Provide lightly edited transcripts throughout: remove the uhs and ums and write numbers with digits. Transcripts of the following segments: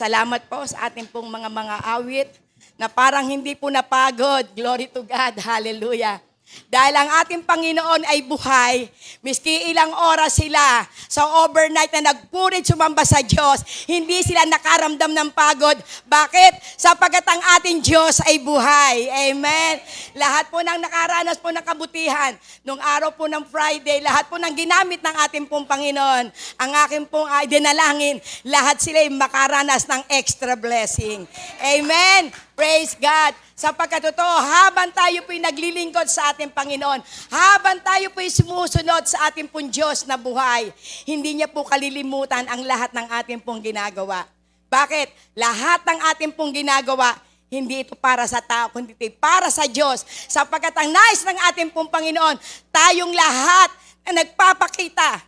Salamat po sa ating pong mga awit na parang hindi po napagod. Glory to God. Hallelujah. Dahil ang ating Panginoon ay buhay, miski ilang oras sila sa overnight na nagpurit sumamba sa Diyos, hindi sila nakaramdam ng pagod. Bakit? Sapagkat ang ating Diyos ay buhay. Amen. Lahat po ng nakaranas po ng kabutihan, nung araw po ng Friday, lahat po ng ginamit ng ating pong Panginoon, ang aking pong dinalangin, lahat sila ay makaranas ng extra blessing. Amen. Praise God. Sapagkat totoo, habang tayo po'y naglilingkod sa ating Panginoon, habang tayo po'y sumusunod sa ating pong Diyos na buhay, hindi niya po kalilimutan ang lahat ng ating pong ginagawa. Bakit? Lahat ng ating pong ginagawa, hindi ito para sa tao, kundi ito para sa Diyos. Sapagkat ang nais ng ating pong Panginoon, tayong lahat na nagpapakita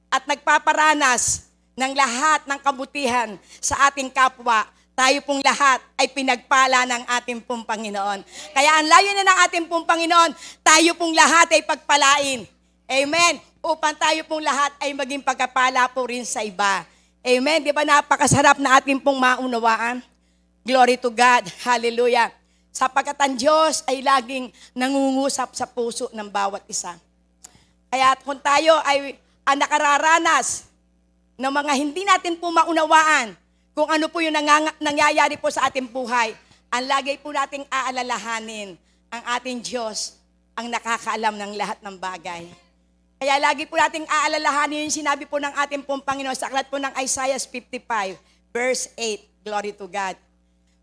at nagpaparanas ng lahat ng kabutihan sa ating kapwa, tayo pong lahat ay pinagpala ng ating pong Panginoon. Kaya ang layunin ng ating pong Panginoon, tayo pong lahat ay pagpalain. Amen. Upang tayo pong lahat ay maging pagkapala po rin sa iba. Amen. Di ba napakasarap na ating pong maunawaan? Glory to God. Hallelujah. Sapagkat ang Diyos ay laging nangungusap sa puso ng bawat isa. Kaya kung tayo ay nakararanas ng mga hindi natin po maunawaan, kung ano po yung nangyayari po sa ating buhay, ang lagi po nating aalalahanin, ang ating Diyos ang nakakaalam ng lahat ng bagay. Kaya lagi po nating aalalahanin yung sinabi po ng ating pong Panginoon sa aklat po ng Isaiah 55, verse 8. Glory to God.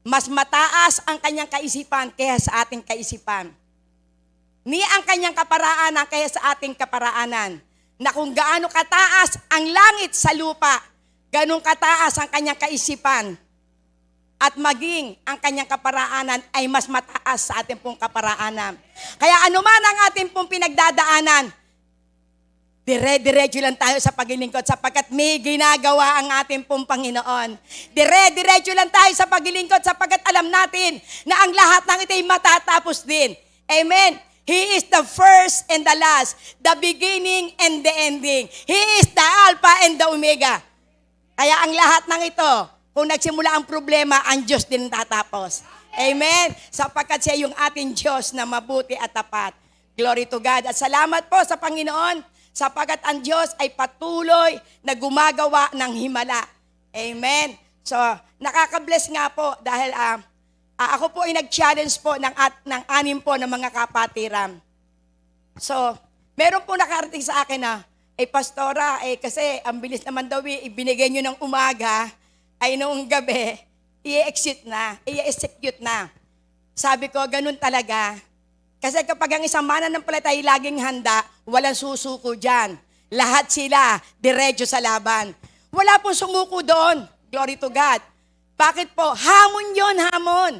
Mas mataas ang kanyang kaisipan kaya sa ating kaisipan. Ni ang kanyang kaparaanan kaya sa ating kaparaanan. Na kung gaano kataas ang langit sa lupa, ganun kataas ang kanyang kaisipan at maging ang kanyang kaparaanan ay mas mataas sa ating pong kaparaanan. Kaya anuman ang ating pong pinagdadaanan, dire-diretso lang tayo sa paglilingkod sapagkat may ginagawa ang ating pong Panginoon. Dire-diretso lang tayo sa paglilingkod sapagkat alam natin na ang lahat ng ito ay matatapos din. Amen. He is the first and the last, the beginning and the ending. He is the Alpha and the Omega. Kaya ang lahat ng ito, kung nagsimula ang problema, ang Diyos din tatapos. Amen? Sapagkat siya yung ating Diyos na mabuti at tapat. Glory to God. At salamat po sa Panginoon, sapagkat ang Diyos ay patuloy na gumagawa ng himala. Amen? So, nakaka-bless nga po dahil ako po ay nag-challenge po ng 6 po ng mga kapatiran. So, meron po nakarating sa akin na, pastora, kasi ang bilis naman daw ibinigay nyo ng umaga, ay noong gabi, i-execute na. Sabi ko, ganun talaga. Kasi kapag ang isang mananampalataya ay laging handa, walang susuko dyan. Lahat sila, diretso sa laban. Wala pong sumuko doon. Glory to God. Bakit po? Hamon yon, hamon.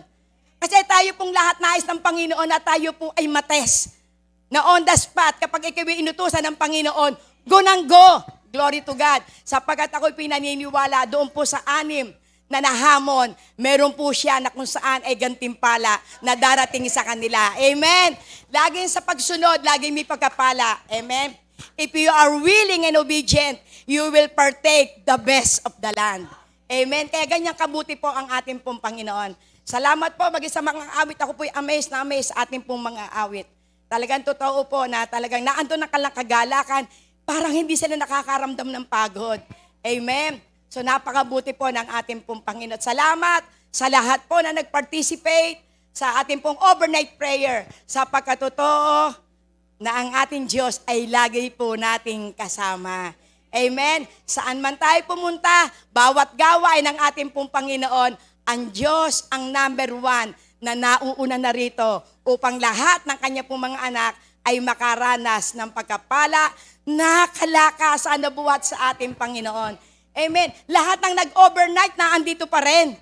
Kasi tayo pong lahat nais ng Panginoon na tayo po ay mates. Na on the spot, kapag ikaw ay inutusan ng Panginoon, go nang go. Glory to God. Sapagkat ako'y pinaniniwala doon po sa 6 na nahamon, meron po siya na kung saan ay gantimpala na darating sa kanila. Amen. Laging sa pagsunod, laging may pagkapala. Amen. If you are willing and obedient, you will partake the best of the land. Amen. Kaya ganyan kabuti po ang ating pong Panginoon. Salamat po, maging sa mga awit. Ako po'y amazed na amazed sa ating pong mga awit. Talagang totoo po na talagang naandun na kalang kagalakan, parang hindi sila nakakaramdam ng pagod. Amen. So napakabuti po ng ating pong Panginoon. Salamat sa lahat po na nag-participate sa ating pong overnight prayer. Sapagkat totoo na ang ating Diyos ay lagi po nating kasama. Amen. Saan man tayo pumunta, bawat gawain ng ating pong Panginoon, ang Diyos ang number 1 na nauuna na rito upang lahat ng kanya pong mga anak ay makaranas ng pagkapala na kalakasan na buhat sa ating Panginoon. Amen. Lahat ng nag-overnight na andito pa rin.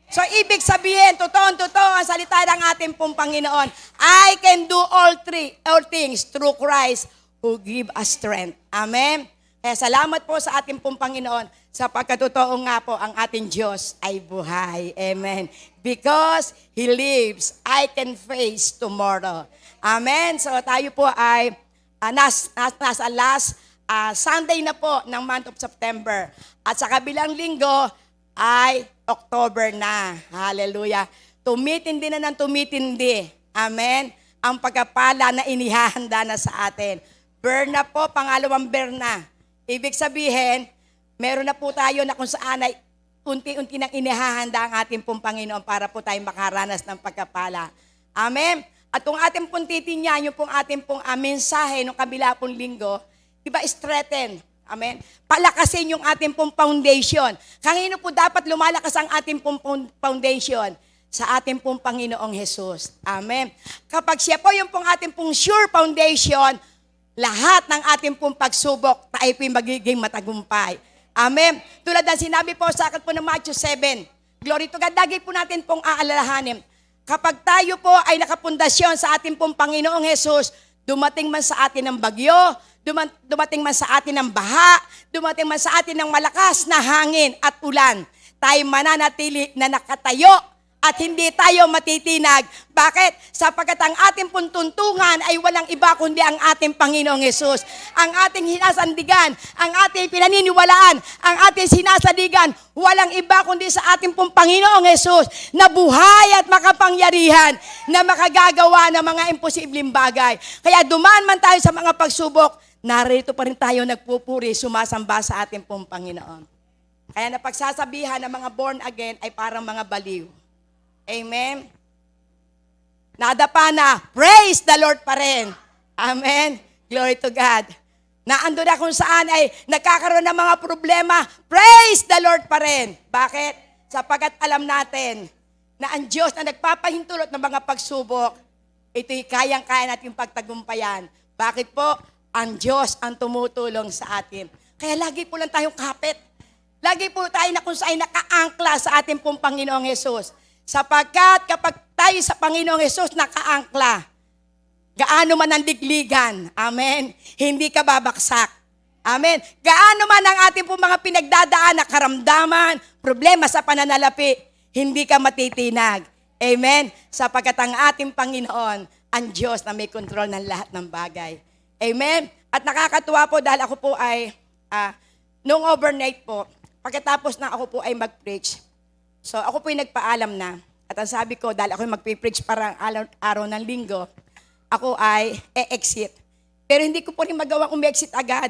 So, ibig sabihin, totoo ang salita ng ating pong Panginoon. I can do all things through Christ who give us strength. Amen. Kaya salamat po sa ating pong Panginoon sapagkat totoo nga po ang ating Diyos ay buhay. Amen. Because He lives, I can face tomorrow. Amen. So tayo po ay nasa last Sunday na po ng month of September. At sa kabilang linggo, ay October na. Hallelujah. Tumitindi na ng tumitindi. Amen. Ang pagkapala na inihahanda na sa atin. Berna po, pangalawang Berna. Ibig sabihin, meron na po tayo na kung saan ay unti-unti nang inihahanda ang ating pong Panginoon para po tayo makaranas ng pagkapala. Amen. At kung ating pong titinyan, yung pong ating pong mensahe nung kabila pong linggo, diba, strengthen. Amen. Palakasin yung ating pong foundation. Kanino po dapat lumalakas ang ating pong foundation? Sa ating pong Panginoong Jesus. Amen. Kapag siya po yung pong ating pong sure foundation, lahat ng ating pong pagsubok, tayo po'y magiging matagumpay. Amen. Tulad ng sinabi po sa akin po ng Matthew 7, glory to God, lagi po natin pong aalalahanin. Kapag tayo po ay nakapundasyon sa ating pong Panginoong Jesus, dumating man sa atin ng bagyo, dumating man sa atin ng baha, dumating man sa atin ng malakas na hangin at ulan, tayo mananatili na nakatayo at hindi tayo matitinag. Bakit? Sapagkat ang ating puntuntungan ay walang iba kundi ang ating Panginoong Hesus. Ang ating hinasandigan, ang ating pinaniniwalaan, ang ating sinasadigan, walang iba kundi sa ating pong Panginoong Hesus na buhay at makapangyarihan na makagagawa ng mga imposibleng bagay. Kaya dumaan man tayo sa mga pagsubok, narito pa rin tayo nagpupuri, sumasamba sa ating pong Panginoon. Kaya napagsasabihan ng mga born again ay parang mga baliw. Amen. Nadapa na, praise the Lord pa rin. Amen. Glory to God. Naando na kung saan ay nagkakaroon ng mga problema, praise the Lord pa rin. Bakit? Sapagkat alam natin na ang Diyos na nagpapahintulot ng mga pagsubok, ito'y kayang-kaya natin pagtagumpayan. Bakit po? Ang Diyos ang tumutulong sa atin. Kaya lagi po lang tayong kapit. Lagi po tayo na kung saan nakaangkla sa ating pong Panginoong Hesus. Sapagkat kapag tayo sa Panginoong Hesus nakaangkla, gaano man ang digligan, amen, hindi ka babaksak. Amen. Gaano man ang ating pong mga pinagdadaan na karamdaman, problema sa pananalapi, hindi ka matitinag. Amen. Sapagkat ang ating Panginoon, ang Diyos na may kontrol ng lahat ng bagay. Amen. At nakakatuwa po dahil ako po ay, nung overnight po, pagkatapos na ako po ay mag-preach, so ako po'y nagpaalam na. At ang sabi ko, dahil ako magpipreach parang araw ng linggo, ako ay e-exit. Pero hindi ko po rin magawang umexit agad.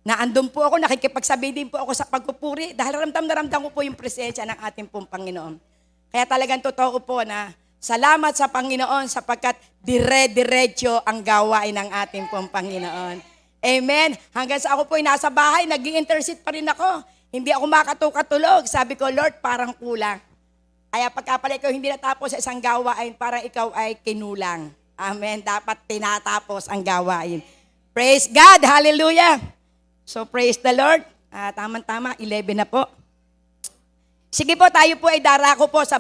Naandun po ako, nakikipagsabi din po ako sa pagpupuri dahil ramdam na ramdam ko po yung presensya ng ating pong Panginoon. Kaya talagang totoo po na salamat sa Panginoon sapagkat dire-diretso ang gawain ng ating pong Panginoon. Amen. Hanggang sa ako po'y nasa bahay, nag-i-intercede pa rin ako. Hindi ako makatulog. Sabi ko, Lord, parang kulang. Kaya pagkapala ikaw hindi natapos sa isang gawain, parang ikaw ay kinulang. Amen. Dapat tinatapos ang gawain. Praise God. Hallelujah. So, praise the Lord. Tama-tama, 11 na po. Sige po, tayo po ay darako po sa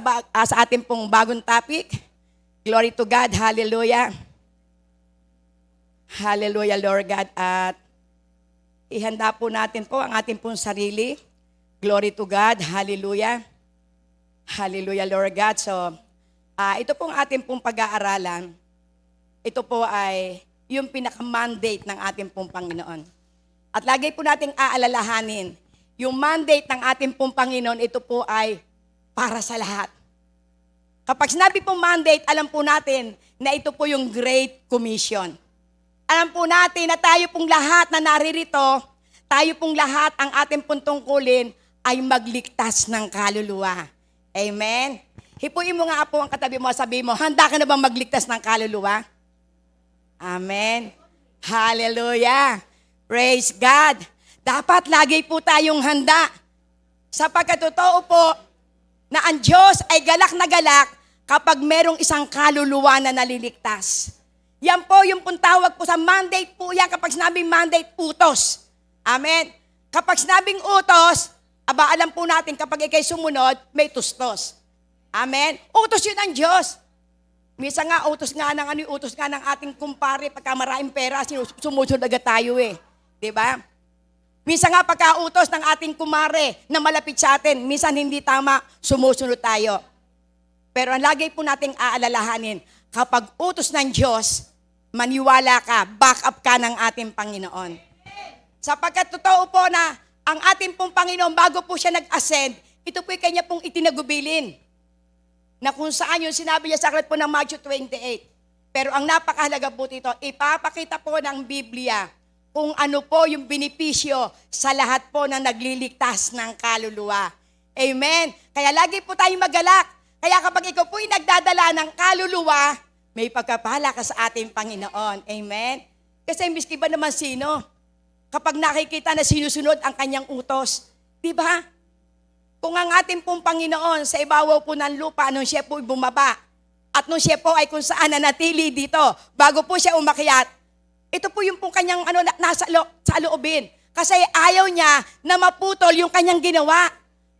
ating pong bagong topic. Glory to God. Hallelujah. Hallelujah, Lord God. At ihanda po natin po ang ating pong sarili. Glory to God. Hallelujah. Hallelujah, Lord God. So, ito pong ating pong pag-aaralan. Ito po ay yung pinaka-mandate ng ating pong Panginoon. At lagi po nating aalalahanin, yung mandate ng ating pong Panginoon, ito po ay para sa lahat. Kapag sinabi pong mandate, alam po natin na ito po yung Great Commission. Alam po natin na tayo pong lahat na naririto, tayo pong lahat ang ating pong tungkulin ay magligtas ng kaluluwa. Amen? Hipuin mo nga po ang katabi mo, sabi mo, handa ka na bang magligtas ng kaluluwa? Amen? Hallelujah! Praise God! Dapat lagi po tayong handa. Sapagkat totoo po na ang Diyos ay galak na galak kapag merong isang kaluluwa na naliligtas. Yan po yung tawag po sa mandate po yan. Kapag sinabing mandate, utos. Amen. Kapag sinabing utos, alam po natin kapag ikay sumunod, may tustos. Amen. Utos yun ng Diyos. Minsan nga, utos nga ng ating kumpare, pagka maraming pera, sumusunod agad tayo eh. Diba? Minsan nga, pagka-utos ng ating kumare na malapit sa atin, minsan hindi tama, sumusunod tayo. Pero ang lagi po nating aalalahanin, kapag utos ng Diyos, maniwala ka, back up ka ng ating Panginoon. Sapagkat totoo po na ang ating pong Panginoon, bago po siya nag-ascend, Ito po'y kanya pong itinagubilin. Na kung saan yung sinabi niya sa aklat po ng Matthew 28. Pero ang napakahalaga po dito, ipapakita po ng Biblia kung ano po yung benepisyo sa lahat po na nagliligtas ng kaluluwa. Amen. Kaya lagi po tayong magalak. Kaya kapag ikaw po'y nagdadala ng kaluluwa, may pagkapala ka sa ating Panginoon. Amen. Kasi miski ba naman sino? Kapag nakikita na sinusunod ang kanyang utos, di ba? Kung ang ating pong Panginoon sa ibabaw po ng lupa, nung siya po bumaba, at nung siya po ay kung saan nanatili dito, bago po siya umakyat, ito po yung pong kanyang sa loobin. Kasi ayaw niya na maputol yung kanyang ginawa.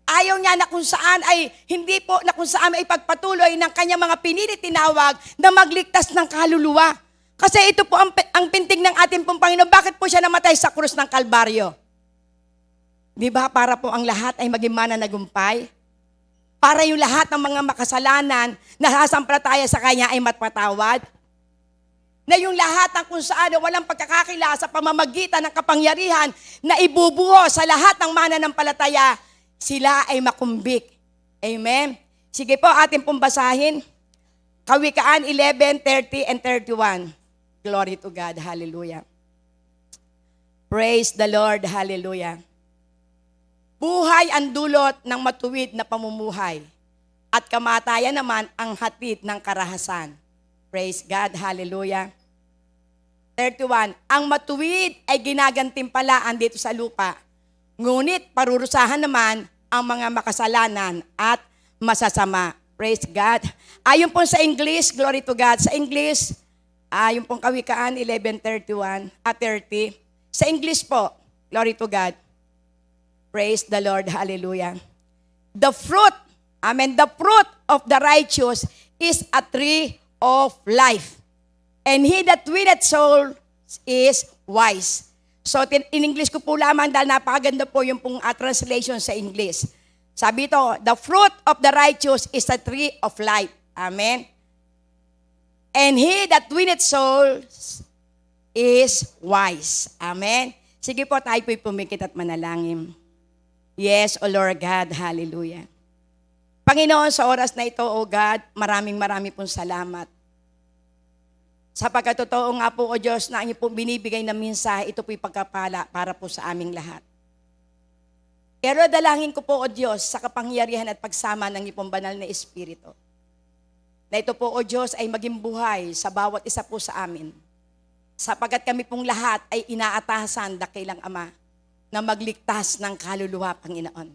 Ayaw niya na kung saan ay, hindi po na kung saan ay pagpatuloy ng kanyang mga pinili tinawag na magligtas ng kaluluwa. Kasi ito po ang pintig ng ating pong Panginoon. Bakit po siya namatay sa krus ng Kalbaryo? Di ba? Para po ang lahat ay maging mananagumpay. Para yung lahat ng mga makasalanan na sasampalataya sa Kanya ay matpatawad. Na yung lahat ng kung saan walang pagkakakila sa pamamagitan ng kapangyarihan na ibubuo sa lahat ng mananampalataya, sila ay makumbik. Amen? Sige po, ating pong basahin. Kawikaan 11:30 and 31. Glory to God. Hallelujah. Praise the Lord. Hallelujah. Buhay ang dulot ng matuwid na pamumuhay at kamatayan naman ang hatid ng karahasan. Praise God. Hallelujah. 31. Ang matuwid ay ginagantimpalaan dito sa lupa. Ngunit parurusahan naman ang mga makasalanan at masasama. Praise God. Ayon po sa English, glory to God. Sa English, ayon pong Kawikaan 11:31 at 30. Sa English po, glory to God. Praise the Lord. Hallelujah. The fruit, amen, the fruit of the righteous is a tree of life. And he that winneth souls is wise. So, in English ko po lamang dahil napakaganda po yung pong translation sa English. Sabi ito, the fruit of the righteous is a tree of life. Amen. And he that winneth souls is wise. Amen. Sige po, tayo po'y pumikit at manalangin. Yes, O Lord God, hallelujah. Panginoon, sa oras na ito, O God, maraming pong salamat. Sapagkat totoo nga po, O Diyos, na ang pong binibigay na mensahe, ito po'y pagkapala para po sa aming lahat. Pero dalangin ko po, O Diyos, sa kapangyarihan at pagsama ng iyong banal na Espiritu, na ito po, O Diyos, ay maging buhay sa bawat isa po sa amin. Sapagkat kami pong lahat ay inaatasan, dakilang Ama, na magligtas ng kaluluwa, Panginoon.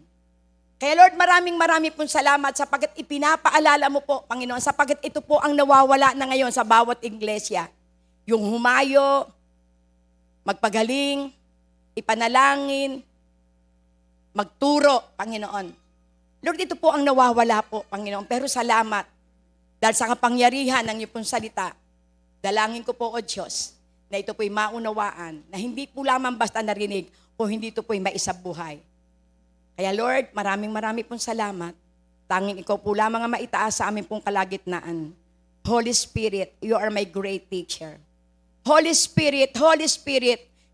Kaya Lord, maraming pong salamat sapagkat ipinapaalala mo po, Panginoon, sapagkat ito po ang nawawala na ngayon sa bawat iglesia. Yung humayo, magpagaling, ipanalangin, magturo, Panginoon. Lord, ito po ang nawawala po, Panginoon. Pero salamat, dahil sa kapangyarihan ng iyong pong salita, dalangin ko po, O Diyos, na ito po'y maunawaan, na hindi po lamang basta narinig, o hindi ito po'y maisabuhay. Kaya Lord, maraming pong salamat. Tanging ikaw po lamang ang maitaas sa aming pong kalagitnaan. Holy Spirit, you are my great teacher. Holy Spirit,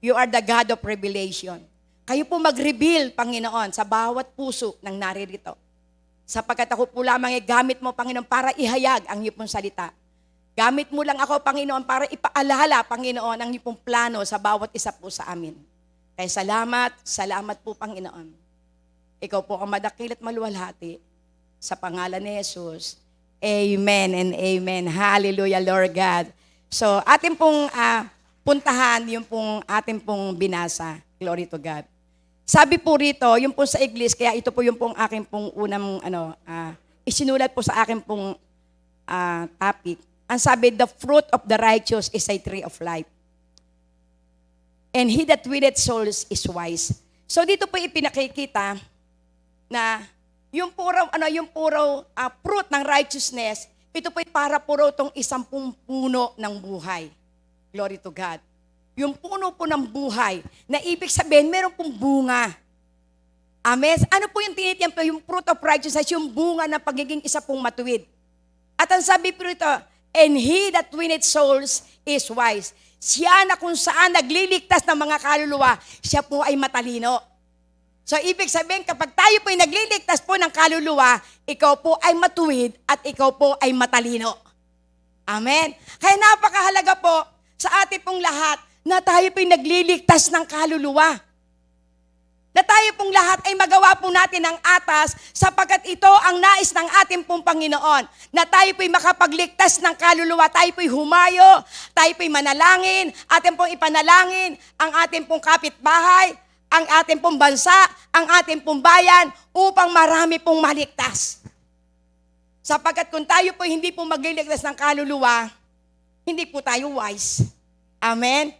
you are the God of revelation. Kayo po mag-reveal, Panginoon, sa bawat puso ng naririto. Sapagkat ako po lamang ay gamit mo, Panginoon, para ihayag ang iyong pong salita. Gamit mo lang ako, Panginoon, para ipaalala, Panginoon, ang iyong pong plano sa bawat isa po sa amin. Kaya salamat po, Panginoon. Ikaw po ang madakil at maluwalhati. Sa pangalan ni Jesus. Amen and amen. Hallelujah, Lord God. So, atin pong puntahan yung pong atin pong binasa. Glory to God. Sabi po rito, yung po sa English, kaya ito po yung pong aking pong unang isinulat po sa aking pong topic. Ang sabi, the fruit of the righteous is a tree of life. And he that winneth souls is wise. So dito po ipinakikita na yung puro fruit ng righteousness, ito po para puro tong 10 puno ng buhay. Glory to God. Yung puno po ng buhay, na ibig sabihin, meron pong bunga. Amen? Ano po yung tinitiyan po? Yung fruit of righteousness, yung bunga ng pagiging isa pong matuwid. At ang sabi po ito, and he that winneth souls is wise. Siya na kung saan nagliligtas ng mga kaluluwa, siya po ay matalino. So, ibig sabihin, kapag tayo po'y nagliligtas po ng kaluluwa, ikaw po ay matuwid at ikaw po ay matalino. Amen. Kaya napakahalaga po sa ating pong lahat na tayo po'y nagliligtas ng kaluluwa. Na tayo pong lahat ay magawa po natin ang atas sapagkat ito ang nais ng ating pong Panginoon. Na tayo po'y makapagligtas ng kaluluwa, tayo po'y humayo, tayo po'y manalangin, ating pong ipanalangin ang ating pong kapitbahay, ang ating pong bansa, ang ating pong bayan, upang marami pong maligtas. Sapagkat kung tayo po hindi po magliligtas ng kaluluwa, hindi po tayo wise. Amen?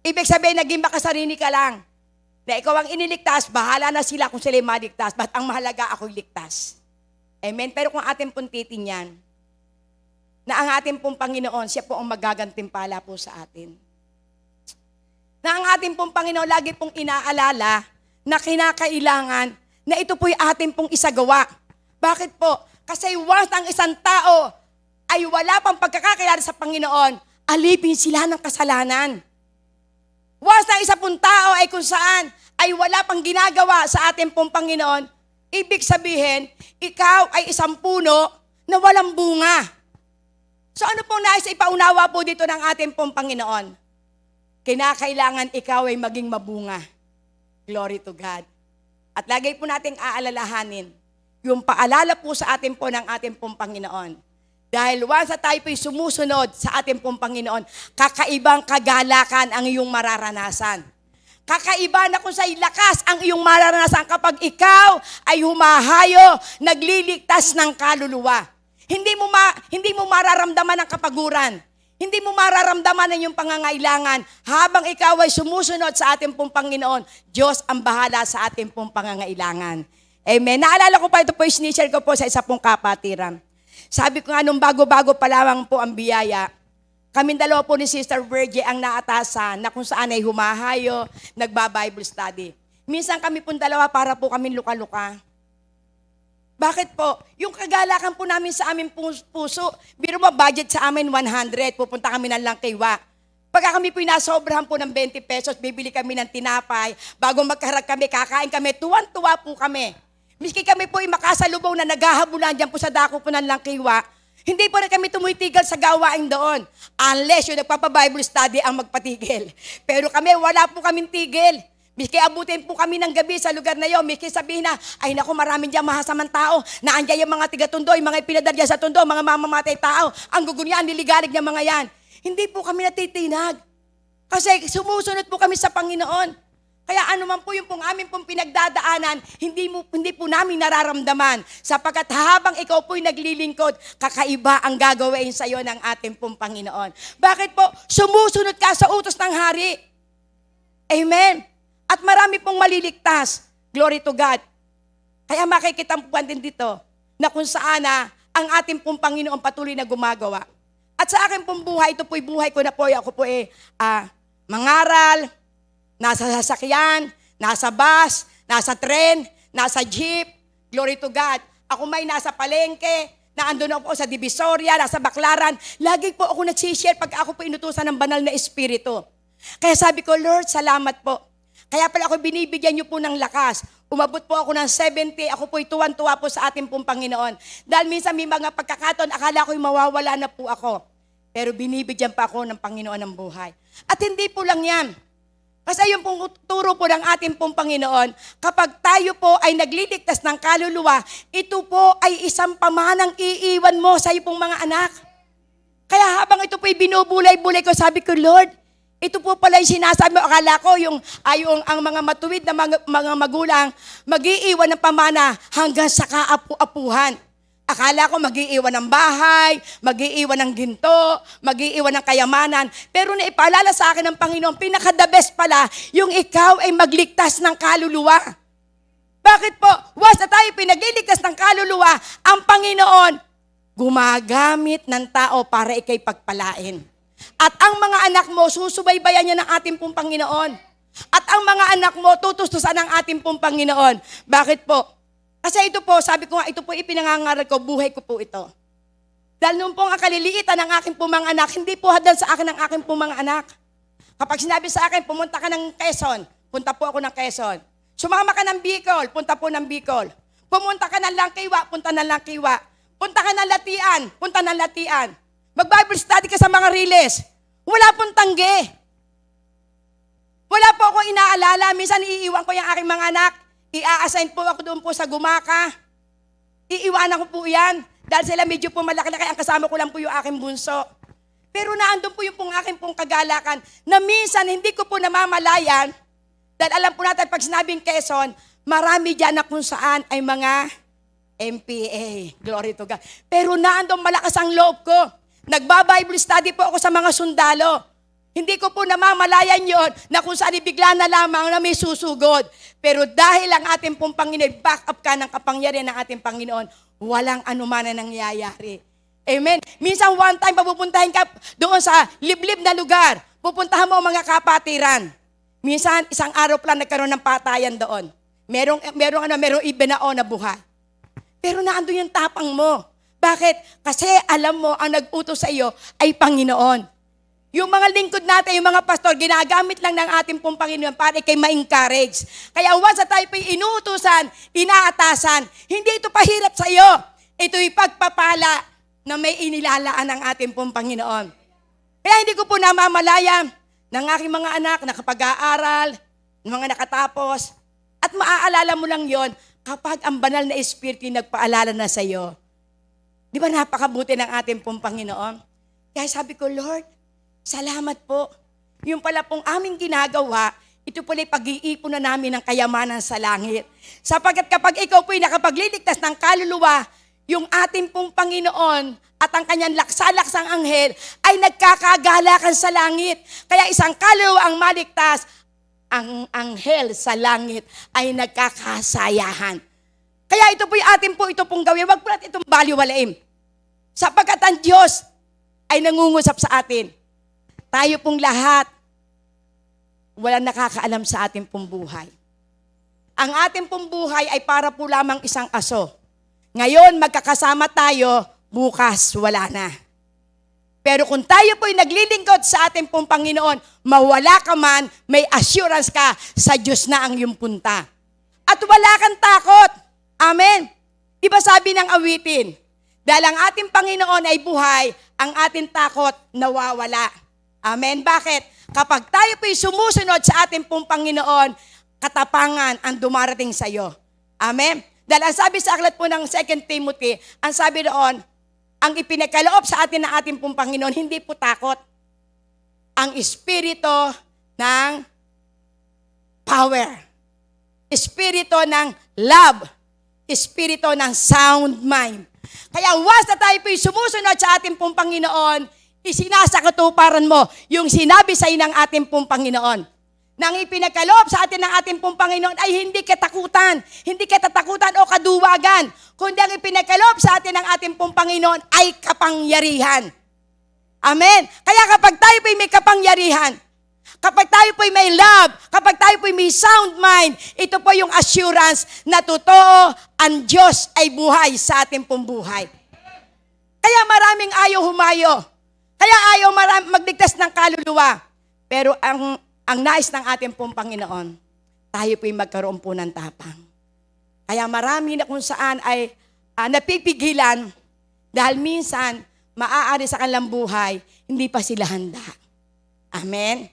Ibig sabihin, naging makasarili ka lang. Na ikaw ang iniligtas, bahala na sila kung sila'y maligtas. But ang mahalaga, ako'y ligtas. Amen? Pero kung ating pong titingnan, na ang ating pong Panginoon, siya po ang magagantimpala po sa atin. Na ang ating pong Panginoon lagi pong inaalala na kinakailangan na ito po'y ating pong isagawa. Bakit po? Kasi once ang isang tao ay wala pang pagkakakilala sa Panginoon, alipin sila ng kasalanan. Once ang isa pong tao ay kung saan ay wala pang ginagawa sa ating pong Panginoon, ibig sabihin, ikaw ay isang puno na walang bunga. So ano pong nais ipaunawa po dito ng ating pong Panginoon? Kinakailangan ikaw ay maging mabunga. Glory to God. At lagi po nating aalalahanin yung paalala po sa atin po ng ating pong Panginoon. Dahil once na tayo po'y sumusunod sa ating pong Panginoon, kakaibang kagalakan ang iyong mararanasan. Kakaiba na kung sa'y lakas ang iyong mararanasan kapag ikaw ay humahayo, nagliligtas ng kaluluwa. Hindi mo mararamdaman ang kapaguran. Hindi mo mararamdaman ang iyong pangangailangan. Habang ikaw ay sumusunod sa ating pong Panginoon, Diyos ang bahala sa ating pong pangangailangan. Amen. Naalala ko pa ito po, sinishare ko po sa isa pong kapatiran. Sabi ko nga nung bago-bago pa lamang po ang biyaya, kaming dalawa po ni Sister Virgie ang naatasan na kung saan ay humahayo, nagba-Bible study. Minsan kami pong dalawa para po kami luka-luka. Bakit po? Yung kagalakan po namin sa aming puso, biro mo budget sa amin 100, pupunta kami ng Langkiwa. Pagka kami po nasobrahan po ng 20 pesos, bibili kami ng tinapay, bago magkarag kami, kakain kami, tuwan-tuwa po kami. Miski kami po ay makasalubong na naghahabulan dyan po sa dako po ng Langkiwa, hindi po rin kami tumitigal sa gawain doon. Unless yung nagpapa-Bible study ang magpatigil. Pero kami, wala po kaming tigil. Miski abutin po kami ng gabi sa lugar na yun, miski sabihin na, ay naku, maraming dyan mahasamang tao, naandyan yung mga tiga-tundo, yung mga ipinadalya sa tundo, mga mamamatay tao, ang gugunyan, niligalig ng mga yan. Hindi po kami natitinag. Kasi sumusunod po kami sa Panginoon. Kaya ano man po yung pong aming pong pinagdadaanan, hindi po namin nararamdaman. Sapagkat habang ikaw po'y naglilingkod, kakaiba ang gagawin sa iyo ng ating pong Panginoon. Bakit po? Sumusunod ka sa utos ng hari. Amen. At marami pong maliligtas. Glory to God. Kaya makikita po din dito na kung saan ang ating pong Panginoon patuloy na gumagawa. At sa akin pong buhay, ito po'y buhay ko na po. Ako po mangaral, nasa sasakyan, nasa bus, nasa tren, nasa jeep. Glory to God. Ako may nasa palengke, naandun ako sa Divisoria, nasa Baclaran. Lagi po ako nagsishare pag ako po inutusan ng banal na espiritu. Kaya sabi ko, Lord, salamat po. Kaya pala ako binibigyan niyo po ng lakas. Umabot po ako ng 70, ako po'y tuwan-tuwa po sa ating pong Panginoon. Dahil minsan may mga pagkakataon, akala ko'y mawawala na po ako. Pero binibigyan pa ako ng Panginoon ng buhay. At hindi po lang yan. Kasi yung pong turo po ng ating pong Panginoon, kapag tayo po ay nagliligtas ng kaluluwa, ito po ay isang pamanang iiwan mo sa iyong mga anak. Kaya habang ito po'y binubulay-bulay ko, sabi ko, Lord, ito po pala yung sinasabi mo. Akala ko ang mga matuwid na mga magulang mag-iiwan ng pamana hanggang sa kaapu-apuhan. Akala ko mag-iiwan ng bahay, mag-iiwan ng ginto, mag-iiwan ng kayamanan. Pero naipaalala sa akin ng Panginoon, pinaka-the best pala, yung ikaw ay magligtas ng kaluluwa. Bakit po? Once na tayo pinagliligtas ng kaluluwa, ang Panginoon gumagamit ng tao para ikay pagpalain. At ang mga anak mo, susubaybayan niya ng ating pong Panginoon. At ang mga anak mo, tutustusan ng ating pong Panginoon. Bakit po? Kasi ito po, sabi ko nga, ito po ipinangangaral ko, buhay ko po ito. Dahil nung pong kaliliitan ng aking pong mga anak, hindi po hadal sa akin ng aking pong mga anak. Kapag sinabi sa akin, pumunta ka ng Quezon, punta po ako ng Quezon. Sumama ka ng Bicol, punta po ng Bicol. Pumunta ka ng Langkiwa, punta ng Langkiwa. Punta ka ng Latian, punta ng Latian. Mag-Bible study ka sa mga riles. Wala pong tanggi. Wala po akong inaalala. Minsan iiwan ko yung aking mga anak. I-assign po ako doon po sa Gumaka. Iiwanan ko po yan. Dahil sila medyo po malaki-laki. Ang kasama ko lang po yung aking bunso. Pero naandun po yung aking pong kagalakan na minsan hindi ko po namamalayan. Dahil alam po natin pag sinabing Quezon, marami dyan na kung saan ay mga MPA. Glory to God. Pero naandun malakas ang loob ko. Nagba-Bible study po ako sa mga sundalo. Hindi ko po namamalayan yon na kung saan bigla na lamang na may susugod. Pero dahil ang ating pong Panginoon, back up ka ng kapangyarihan ng ating Panginoon, walang anuman na nangyayari. Amen. Minsan one time, papupuntahin ka doon sa liblib na lugar. Pupuntahan mo ang mga kapatiran. Minsan, isang araw pa lang nagkaroon ng patayan doon. Merong ibinao na buhay. Pero naandun yung tapang mo. Bakit? Kasi alam mo, ang nag-utos sa iyo ay Panginoon. Yung mga lingkod natin, yung mga pastor, ginagamit lang ng ating pong Panginoon para kay ma-encourage. Kaya once na tayo po'y inuutusan, inaatasan, hindi ito pahirap sa iyo. Ito'y pagpapala na may inilalaan ng ating pong Panginoon. Kaya hindi ko po namamalaya ng aking mga anak na kapag-aaral, mga nakatapos, at maaalala mo lang yon kapag ang banal na Espiritu nagpaalala na sa iyo. Di ba napakabuti ng ating pong Panginoon? Kaya sabi ko, Lord, salamat po. Yung pala pong aming ginagawa, ito pala pag-iipon na namin ng kayamanan sa langit. Sapagkat kapag ikaw po'y nakapagliligtas ng kaluluwa, yung ating pong Panginoon at ang kanyang laksa-laksang anghel ay nagkakagalakan sa langit. Kaya isang kaluluwa ang maligtas, ang anghel sa langit ay nagkakasayahan. Kaya ito po'y atin po ito pong gawin. Wag po natin itong baliwalain. Sapagkat ang Diyos ay nangungusap sa atin. Tayo pong lahat, walang nakakaalam sa ating pong buhay. Ang ating pong buhay ay para po lamang isang aso. Ngayon, magkakasama tayo, bukas, wala na. Pero kung tayo po'y naglilingkod sa ating pong Panginoon, mawala ka man, may assurance ka sa Diyos na ang iyong punta. At wala kang takot. Amen. Diba sabi ng awitin, dahil ang ating Panginoon ay buhay, ang ating takot nawawala. Amen. Bakit? Kapag tayo po'y sumusunod sa ating pong Panginoon, katapangan ang dumarating sa iyo. Amen. Dahil ang sabi sa aklat po ng 2 Timothy, ang sabi doon, ang ipinagkaloob sa atin ng ating pong Panginoon, hindi po takot. Ang espiritu ng power. Espiritu ng love. Espiritu ng sound mind. Kaya once na tayo po'y sumusunod sa ating pong Panginoon, isinasakatuparan mo yung sinabi sa ng ating pong Panginoon. Nang ipinagkaloob sa atin ng ating pong Panginoon ay hindi katakutan o kaduwagan, kundi ang ipinagkaloob sa atin ng ating pong Panginoon ay kapangyarihan. Amen. Kaya kapag tayo po'y may kapangyarihan, kapag tayo po'y may love, kapag tayo po'y may sound mind, ito po yung assurance na totoo, ang Diyos ay buhay sa ating pong buhay. Kaya maraming ayaw humayo. Kaya ayaw magligtas ng kaluluwa. Pero ang nais ng ating pong Panginoon, tayo po'y magkaroon po ng tapang. Kaya marami na kung saan ay napipigilan dahil minsan maaari sa kanilang buhay, hindi pa sila handa. Amen?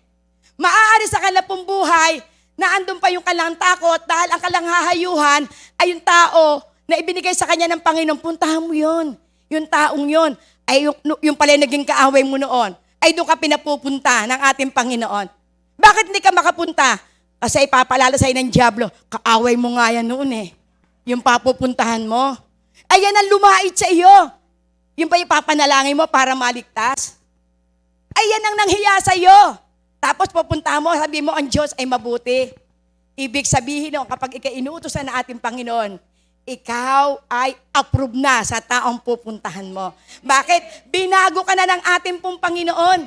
Maaari sa kanilang pong buhay na andun pa yung kanilang takot dahil ang kanilang hahayuhan ay yung tao na ibinigay sa kanya ng Panginoon. Puntahan mo yun. Yung taong yun. Ay yung pala naging kaaway mo noon, ay doon ka pinapupunta ng ating Panginoon. Bakit hindi ka makapunta? Kasi ipapalala sa'yo ng Diablo, kaaway mo nga yan noon eh. Yung papupuntahan mo. Ayan ang lumait sa iyo. Yung pa ipapanalangin mo para maligtas. Ayan ang nanghiya sa iyo. Tapos pupuntahan mo, sabi mo, ang Diyos ay mabuti. Ibig sabihin no, kapag inuutosan na ating Panginoon, ikaw ay approve na sa taong pupuntahan mo. Bakit? Binago ka na ng ating pong Panginoon.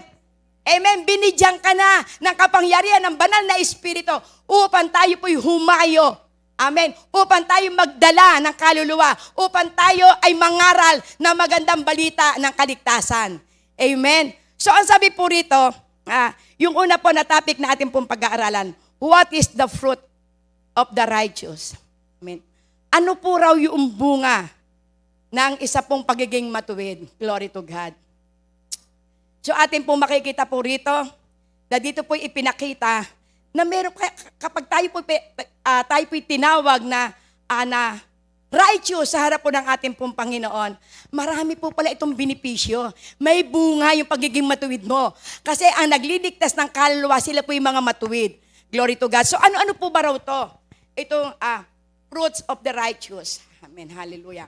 Amen. Binidyan ka na ng kapangyarihan ng banal na Espiritu upang tayo po'y humayo. Amen. Upang tayo magdala ng kaluluwa. Upang tayo ay mangaral ng magandang balita ng kaligtasan. Amen. So ang sabi po rito, yung una po na topic na ating pong pag-aaralan, what is the fruit of the righteous. Amen. Ano po raw yung bunga ng isa pong pagiging matuwid? Glory to God. So atin pong makikita po rito, na dito po ipinakita na meron, kapag tayo po tinawag na righteous sa harap po ng ating pong Panginoon, marami po pala itong benepisyo. May bunga yung pagiging matuwid mo. Kasi ang nagliligtas ng kaluluwa, sila po yung mga matuwid. Glory to God. So ano-ano po ba raw to? Itong fruits of the righteous. Amen. Hallelujah.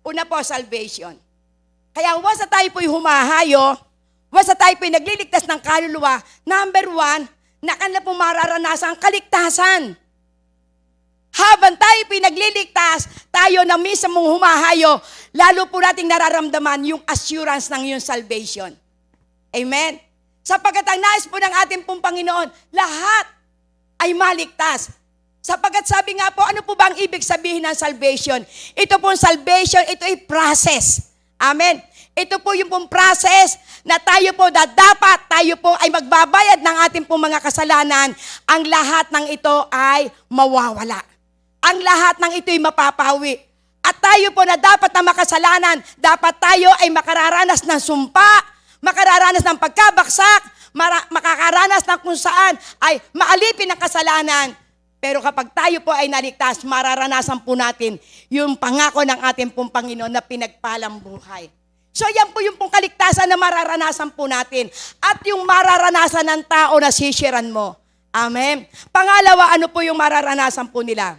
Una po, salvation. Kaya once na tayo po'y humahayo, once na tayo po'y nagliligtas ng kaluluwa, number one, na kanila pong mararanasan ang kaligtasan. Habang tayo pinagliligtas, tayo na mismong humahayo, lalo po nating nararamdaman yung assurance ng yung salvation. Amen? Sapagkat ang nais po ng ating pong Panginoon, lahat ay maligtas. Sapagkat sabi nga po, ano po ba ang ibig sabihin ng salvation? Ito pong salvation, ito ay process. Amen? Ito po yung pong process na tayo po dapat tayo po ay magbabayad ng ating pong mga kasalanan. Ang lahat ng ito ay mawawala. Ang lahat ng ito ay mapapawi. At tayo po na dapat na makasalanan, dapat tayo ay makararanas ng sumpa, makararanas ng pagkabaksak, makakaranas ng kung saan ay maalipin ang kasalanan. Pero kapag tayo po ay naligtas, mararanasan po natin yung pangako ng ating pong Panginoon na pinagpalang buhay. So yan po yung pong kaligtasan na mararanasan po natin. At yung mararanasan ng tao na sisiran mo. Amen. Pangalawa, ano po yung mararanasan po nila?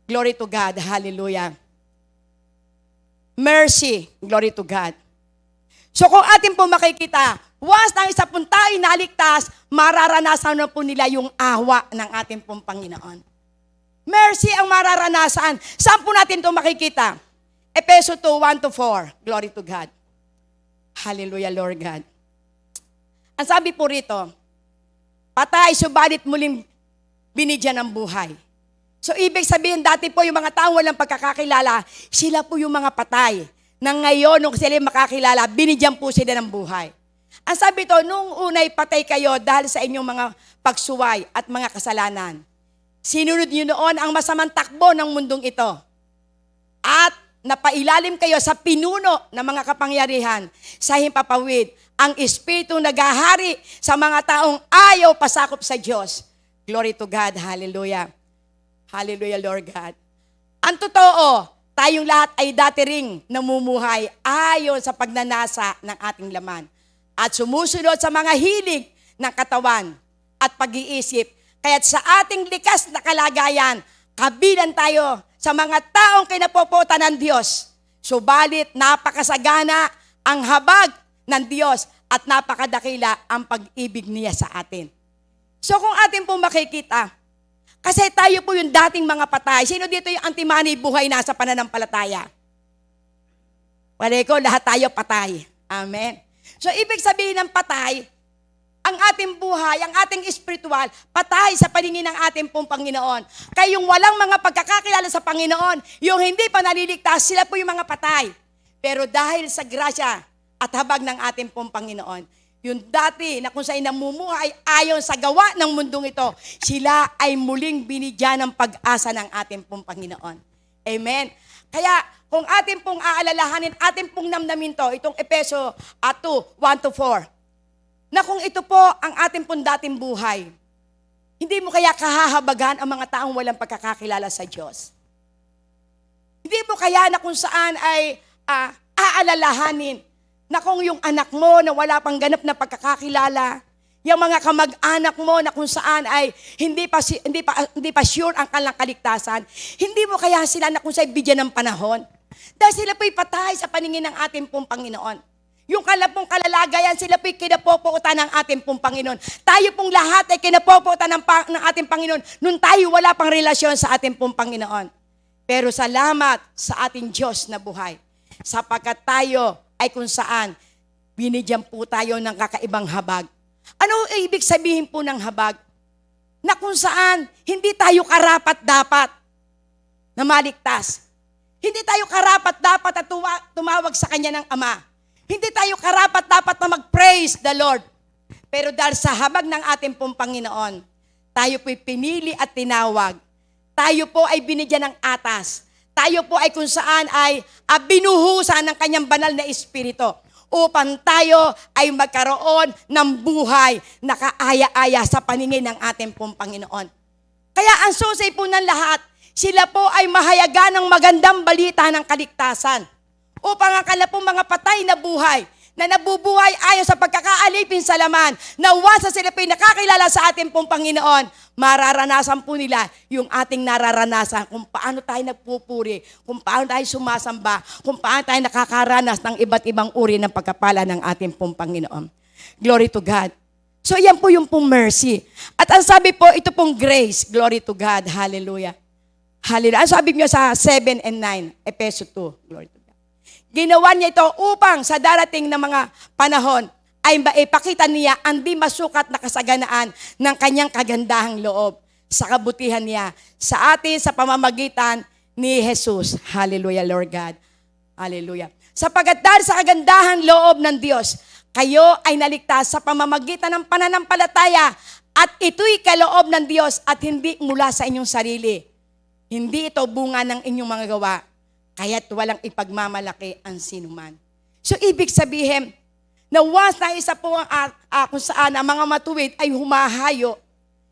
Glory to God. Hallelujah. Mercy. Glory to God. So kung atin po makikita, once na isa pong tayo naligtas, mararanasan na po nila yung awa ng ating pong Panginoon. Mercy ang mararanasan. Saan po natin ito makikita? Efeso 2:1-4. Glory to God. Hallelujah, Lord God. Ang sabi po rito, patay, subalit muling binigyan ng buhay. So ibig sabihin, dati po yung mga taong walang pagkakakilala, sila po yung mga patay. Nang ngayon, nung sila makakilala, binigyan po sila ng buhay. Ang sabi ito, nung unay patay kayo dahil sa inyong mga pagsuway at mga kasalanan. Sinunod niyo noon ang masamang takbo ng mundong ito. At napailalim kayo sa pinuno ng mga kapangyarihan sa himpapawid, ang Espiritu naghahari sa mga taong ayaw pasakop sa Diyos. Glory to God. Hallelujah. Hallelujah, Lord God. Ang totoo, tayong lahat ay dati ring namumuhay ayon sa pagnanasa ng ating laman at sumusunod sa mga hilig ng katawan at pag-iisip. Kaya't sa ating likas na kalagayan, kabilang tayo sa mga taong kinapoputan ng Diyos. Subalit napakasagana ang habag ng Diyos at napakadakila ang pag-ibig niya sa atin. So kung atin po makikita, kasi tayo po yung dating mga patay. Sino dito yung antimani buhay na sa pananampalataya? Wala ko, lahat tayo patay. Amen. So ibig sabihin ng patay, ang ating buhay, ang ating espiritual, patay sa paningin ng ating pong Panginoon. Kaya yung walang mga pagkakakilala sa Panginoon, yung hindi pa naliligtas, sila po yung mga patay. Pero dahil sa grasya at habag ng ating pong Panginoon, yung dati na kung saan namumuhay ayon sa gawa ng mundong ito, sila ay muling binigyan ng pag-asa ng ating pong Panginoon. Amen. Kaya kung ating pong aalalahanin, ating pong namnamin to, itong Efeso 2:1-4, na kung ito po ang ating pong dating buhay, hindi mo kaya kahahabagan ang mga taong walang pagkakakilala sa Diyos. Hindi mo kaya na kung saan ay aalalahanin na kung yung anak mo na wala pang ganap na pagkakakilala, yung mga kamag-anak mo na kung saan ay hindi pa sure ang kanilang kaligtasan, hindi mo kaya sila na kung saan bigyan ng panahon. Dahil sila po'y patay sa paningin ng ating pong Panginoon. Yung kalapong kalalagayan, sila po'y kinapopuotan ng ating pong Panginoon. Tayo pong lahat ay kinapopuotan ng ating Panginoon nung tayo wala pang relasyon sa ating pong Panginoon. Pero salamat sa ating Diyos na buhay. Sapagkat tayo ay kung saan binigyan po tayo ng kakaibang habag. Ano ibig sabihin po ng habag? Na kung saan hindi tayo karapat-dapat na maligtas. Hindi tayo karapat-dapat at tumawag sa Kanya ng Ama. Hindi tayo karapat-dapat na mag-praise the Lord. Pero dahil sa habag ng ating pong Panginoon, tayo po'y pinili at tinawag. tayo po ay binigyan ng atas. Tayo po ay kung saan ay binuhusan ng kanyang banal na espiritu upang tayo ay magkaroon ng buhay na kaaya-aya sa paningin ng ating pong Panginoon. Kaya ang susi po ng lahat, sila po ay mahayagan ng magandang balita ng kaligtasan upang ang kanilang pong mga patay na buhay na nabubuhay ayon sa pagkakaalipin sa laman, na once na sila po'y nakakilala sa ating pong Panginoon, mararanasan po nila yung ating nararanasan, kung paano tayo nagpupuri, kung paano tayo sumasamba, kung paano tayo nakakaranas ng iba't ibang uri ng pagkapala ng ating pong Panginoon. Glory to God. So yan po yung pong mercy. At ang sabi po, ito pong grace. Glory to God. Hallelujah. Hallelujah. Ang sabi niyo sa 7 and 9, Efeso 2. Glory to God. Ginawa niya ito upang sa darating na mga panahon ay maipakita niya ang di masukat na kasaganaan ng kanyang kagandahang loob sa kabutihan niya sa atin sa pamamagitan ni Jesus. Hallelujah, Lord God. Hallelujah. Sapagat dahil sa kagandahang loob ng Diyos, kayo ay naligtas sa pamamagitan ng pananampalataya at ito'y kaloob ng Diyos at hindi mula sa inyong sarili. Hindi ito bunga ng inyong mga gawa, kaya't walang ipagmamalaki ang sinuman. So, ibig sabihin, na once na isa po ang kung saan ang mga matuwid ay humahayo,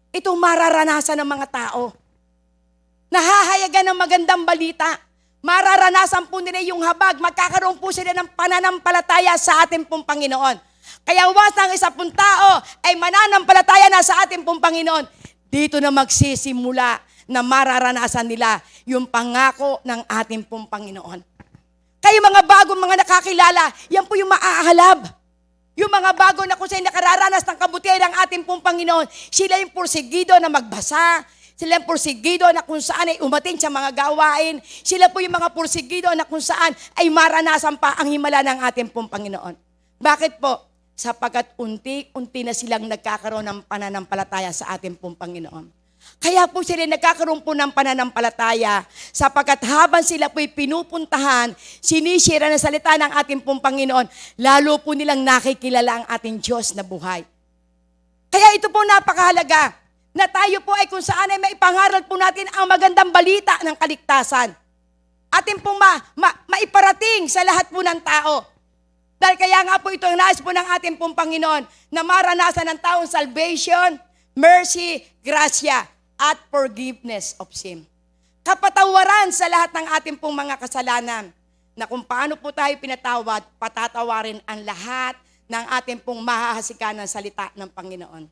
ito mararanasan ng mga tao. Nahahayagan ng magandang balita. Mararanasan po nila yung habag. Magkakaroon po sila ng pananampalataya sa ating pong Panginoon. Kaya once na ang isa pong tao ay mananampalataya na sa ating pong Panginoon, dito na magsisimula na mararanasan nila yung pangako ng ating pong Panginoon. Kayo mga bagong mga nakakilala, yan po yung maaahalab. Yung mga bago na kung sa'yo nakararanas ng kabutihan ng ating pong Panginoon, sila yung porsigido na magbasa, sila yung porsigido na kung saan ay umatin sa mga gawain, sila po yung mga porsigido na kung saan ay maranasan pa ang himala ng ating pong Panginoon. Bakit po? Sapagkat unti-unti na silang nagkakaroon ng pananampalataya sa ating pong Panginoon. Kaya po sila nagkakaroon po ng pananampalataya sapagkat habang sila po'y pinupuntahan, sinisira na salita ng ating pong Panginoon, lalo po nilang nakikilala ang ating Diyos na buhay. Kaya ito po napakahalaga na tayo po ay kung saan ay maipangaral po natin ang magandang balita ng kaligtasan. Atin pong maiparating sa lahat po ng tao. Dahil kaya nga po ito ang nais po ng ating pong Panginoon na maranasan ng taong salvation, mercy, grasya, at forgiveness of sin. Kapatawaran sa lahat ng ating pong mga kasalanan na kung paano po tayo pinatawad, patatawarin ang lahat ng ating pong mahahasikan ng salita ng Panginoon.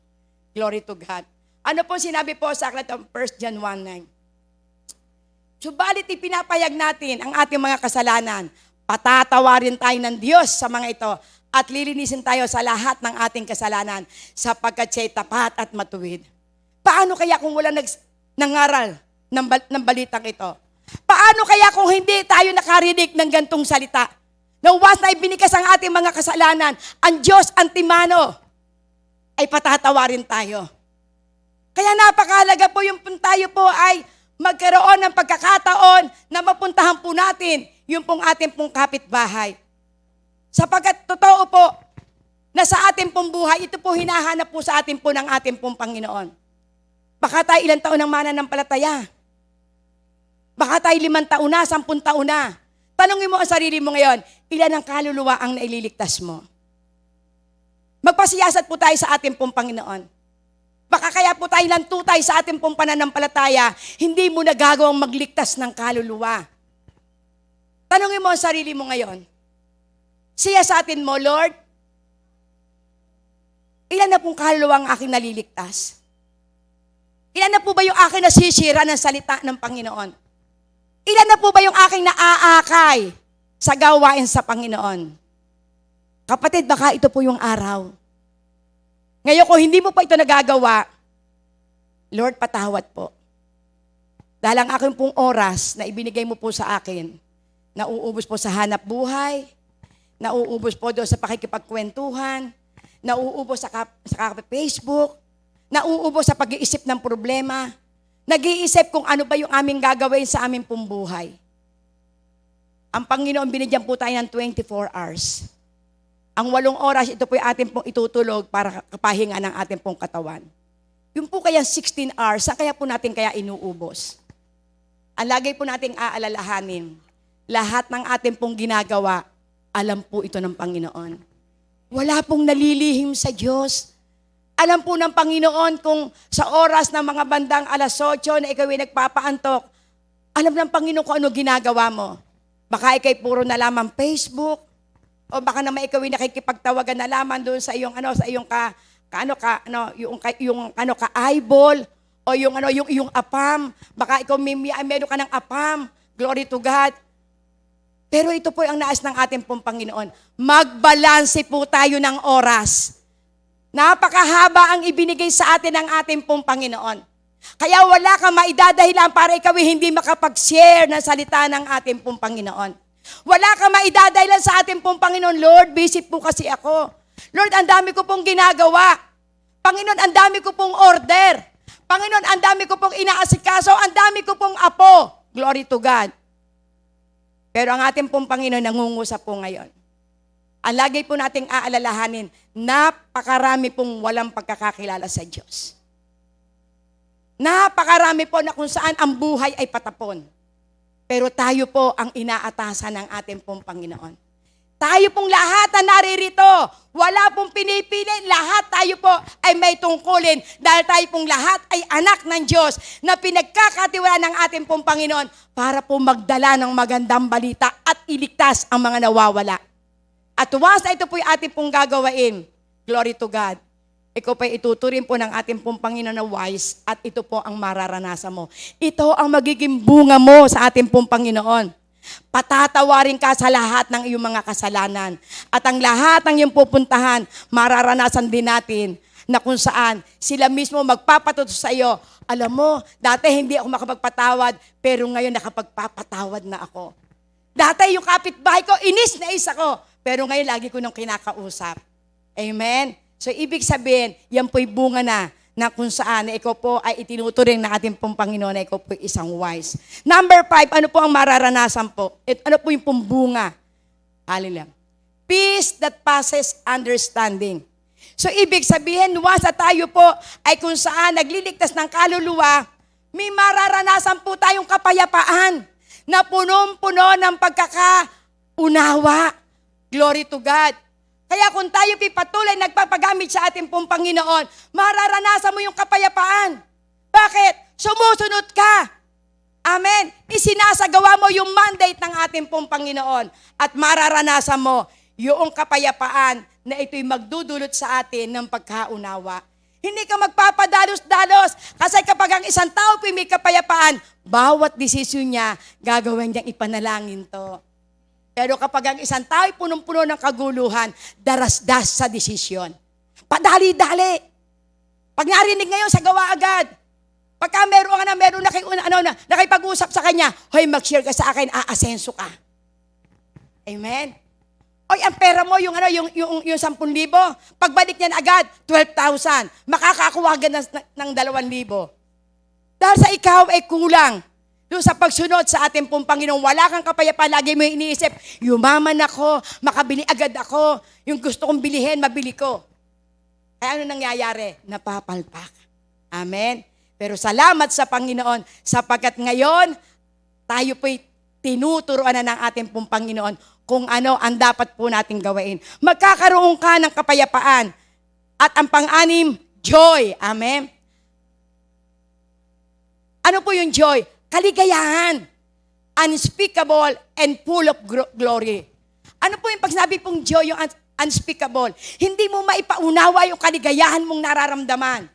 Glory to God. Ano po sinabi po sa aklat ng 1 John 1:9? Subalit ipinapayag natin ang ating mga kasalanan, patatawarin tayo ng Diyos sa mga ito at lilinisin tayo sa lahat ng ating kasalanan sapagkat siya'y tapat at matuwid. Paano kaya kung wala nangaral ng balitang ito? Paano kaya kung hindi tayo nakarinig ng gantong salita? Na once na ibinikas ang ating mga kasalanan, ang Diyos antimano ay patatawarin tayo. Kaya napakahalaga po yung tayo po ay magkaroon ng pagkakataon na mapuntahan po natin yung pong ating pong kapitbahay. Sapagkat totoo po na sa ating pong buhay, ito po hinahanap po sa ating po ng ating pong Panginoon. Baka tayo ilang taon ng mananampalataya. Baka tayo 5 taon na, 10 taon na. Tanungin mo ang sarili mo ngayon, ilan ang kaluluwa ang naililigtas mo? Magpasiyasat po tayo sa ating pong Panginoon. Baka kaya po tayo lantutay sa ating pong pananampalataya, hindi mo nagagawang magligtas ng kaluluwa. Tanungin mo ang sarili mo ngayon. Siya sa atin mo, Lord, ilan na pong kaluluwa ang aking naliligtas? Ilan na po ba yung aking nasisira ng salita ng Panginoon? Ilan na po ba yung aking naaakay sa gawain sa Panginoon? Kapatid, baka ito po yung araw. Ngayon, kung hindi mo pa ito nagagawa, Lord, patawad po. Dahil ang aking pong oras na ibinigay mo po sa akin, nauubos po sa hanap buhay, nauubos po doon sa pakikipagkwentuhan, nauubos sa Facebook, nauubos sa pag-iisip ng problema, nag-iisip kung ano ba yung aming gagawin sa aming pong buhay. Ang Panginoon, binigyan po tayo ng 24 hours. Ang 8 oras, ito po yung ating pong itutulog para kapahinga ng ating pong katawan. Yung po kaya 16 hours, saan kaya po natin kaya inuubos? Ang lagi po nating aalalahanin, lahat ng ating pong ginagawa, alam po ito ng Panginoon. Wala pong nalilihim sa Diyos. Alam po ng Panginoon kung sa oras ng mga bandang 8:00 na ikaw ay nagpapaantok, alam ng Panginoon kung ano ginagawa mo. Baka ikay puro na lamang Facebook, o baka naman ikaw ay nakikipagtawagan na lamang doon sa iyong ka-eyeball, o yung apam. Baka ikaw meron ka ng apam. Glory to God. Pero ito po ang nais ng ating pong Panginoon. Magbalanse po tayo ng oras. Napakahaba ang ibinigay sa atin ng ating pong Panginoon. Kaya wala kang maidadahilan para ikaw hindi makapag-share ng salita ng ating pong Panginoon. Wala kang maidadahilan sa ating pong Panginoon, Lord, busy po kasi ako. Lord, ang dami ko pong ginagawa. Panginoon, ang dami ko pong order. Panginoon, ang dami ko pong inaasikaso. Ang dami ko pong apo. Glory to God. Pero ang ating pong Panginoon nangungusap po ngayon. Ang lagi po nating aalalahanin, napakarami pong walang pagkakakilala sa Diyos. Napakarami po na kung saan ang buhay ay patapon. Pero tayo po ang inaatasan ng ating pong Panginoon. Tayo pong lahat na naririto, wala pong pinipili, lahat tayo po ay may tungkulin dahil tayo pong lahat ay anak ng Diyos na pinagkakatiwalaan ng ating pong Panginoon para po magdala ng magandang balita at iligtas ang mga nawawala. At once na ito po yung ating pong gagawain, glory to God, ikaw pa ituturin po ng ating pong Panginoon na wise at ito po ang mararanasan mo. Ito ang magiging bunga mo sa ating pong Panginoon. Patatawarin ka sa lahat ng iyong mga kasalanan. At ang lahat ng iyong pupuntahan, mararanasan din natin na kung saan sila mismo magpapatuto sa iyo. Alam mo, dati hindi ako makapagpatawad, pero ngayon nakapagpapatawad na ako. Dati yung kapitbahay ko, inis na is ako. Pero ngayon, lagi ko nung kinakausap. Amen? So, ibig sabihin, yan po'y bunga na kung saan na ikaw po ay itinuturing na ating pong Panginoon na ikaw po isang wise. Number 5, ano po ang mararanasan po? Ano po yung pong bunga? Hallelujah. Peace that passes understanding. So, ibig sabihin, once na tayo po ay kung saan nagliligtas ng kaluluwa, may mararanasan po tayong kapayapaan na punong-puno ng pagkakaunawa. Glory to God. Kaya kung tayo patuloy nagpapagamit sa ating pong Panginoon, mararanasan mo yung kapayapaan. Bakit? Sumusunod ka. Amen. Isinasagawa mo yung mandate ng ating pong Panginoon at mararanasan mo yung kapayapaan na ito'y magdudulot sa atin ng pagkaunawa. Hindi ka magpapadalos-dalos kasi kapag ang isang tao may kapayapaan, bawat desisyon niya, gagawin niyang ipanalangin to. Pero kapag ang isang tao ay punong-puno ng kaguluhan, darasdas sa desisyon. Padali-dali. Pag narinig ngayon, sagawa agad. Pagka meron nakipag-usap sa kanya, hoy, mag-share ka sa akin, aasenso ka. Amen. Oy, ang pera mo, yung 10,000, pagbalik niyan agad, 12,000. Makakakuha ka ng 2,000. Dahil sa ikaw ay kulang. Doon sa pagsunod sa ating pong Panginoon, wala kang kapayapaan, lagi mo iniisip, yumaman ako, makabili agad ako, yung gusto kong bilihin, mabili ko. Kaya ano nangyayari? Napapalpak. Amen? Pero salamat sa Panginoon, sapagkat ngayon, tayo po'y tinuturuan na ng ating pong Panginoon kung ano ang dapat po nating gawain. Magkakaroon ka ng kapayapaan. At ang pang-anim, joy. Amen? Ano po yung joy? Kaligayahan, unspeakable and full of glory. Ano po yung pag sinabi pong joy, yung unspeakable? Hindi mo maipaunawa yung kaligayahan mong nararamdaman.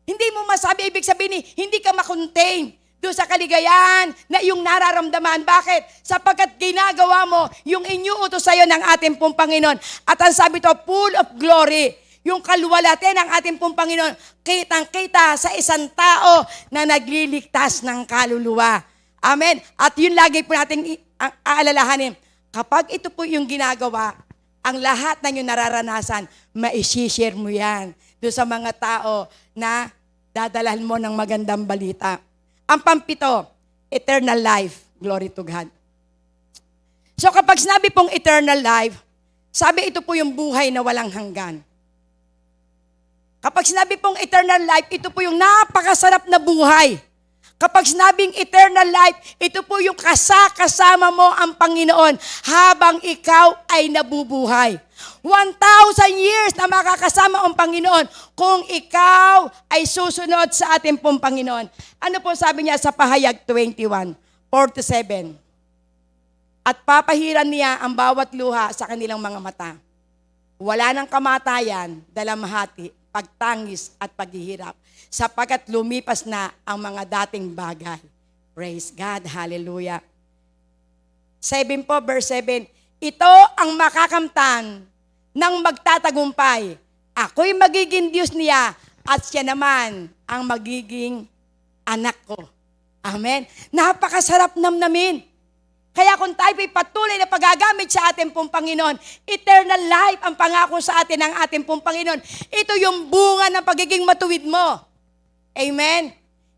Hindi mo masabi, ibig sabihin, hindi ka makontain doon sa kaligayahan na yung nararamdaman. Bakit? Sapagkat ginagawa mo yung inyuutos sa'yo ng ating pong Panginoon. At ang sabi to, full of glory. Yung kaluwalhati ng ating pong Panginoon, kitang-kita sa isang tao na nagliligtas ng kaluluwa. Amen. At yun lagi po natin aalalahanin. Kapag ito po yung ginagawa, ang lahat na yung nararanasan, maisishare mo yan doon sa mga tao na dadalhan mo ng magandang balita. Ang pampito, eternal life. Glory to God. So kapag sinabi pong eternal life, sabi ito po yung buhay na walang hanggan. Kapag sinabi pong eternal life, ito po yung napakasarap na buhay. Kapag sinabing eternal life, ito po yung kasama mo ang Panginoon habang ikaw ay nabubuhay. 1,000 years na makakasama ang Panginoon kung ikaw ay susunod sa ating pong Panginoon. Ano po sabi niya sa Pahayag 21:4-7? At papahiran niya ang bawat luha sa kanilang mga mata. Wala ng kamatayan, dalamhati, pagtangis at paghihirap, sapagkat lumipas na ang mga dating bagay. Praise God, hallelujah. 7 po, verse 7, ito ang makakamtan ng magtatagumpay. Ako'y magiging Diyos niya at siya naman ang magiging anak ko. Amen. Napakasarap namnamin. Kaya kung tayo ay patuloy na pagagamit sa ating pong Panginoon, eternal life ang pangako sa atin ng ating pong Panginoon. Ito yung bunga ng pagiging matuwid mo. Amen?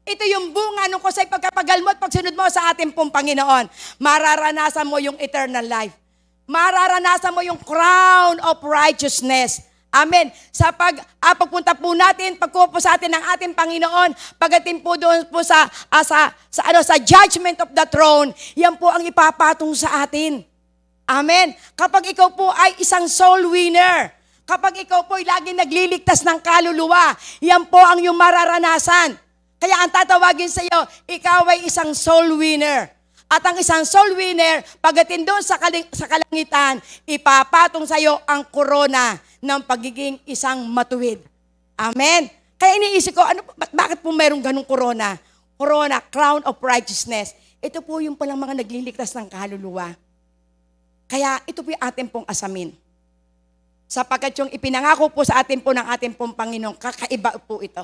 Ito yung bunga nung kusay pagkapagal mo at pagsunod mo sa ating pong Panginoon. Mararanasan mo yung eternal life. Mararanasan mo yung crown of righteousness. Amen. Sa pagpunta po natin, pagkuha po sa atin ng ating Panginoon, pagdating po doon po sa judgment of the throne, yan po ang ipapatong sa atin. Amen. Kapag ikaw po ay isang soul winner, kapag ikaw po ay laging nagliligtas ng kaluluwa, yan po ang iyong mararanasan. Kaya ang tatawagin sa iyo, ikaw ay isang soul winner. At ang isang soul winner, pagdating doon sa kalangitan, ipapatong sa iyo ang korona ng pagiging isang matuwid. Amen? Kaya iniisip ko, bakit po mayroong ganung korona? Korona, crown of righteousness. Ito po yung palang mga nagliligtas ng kaluluwa. Kaya ito po yung ating pong asamin. Sapagkat yung ipinangako po sa atin po ng ating pong Panginoon, kakaiba po ito.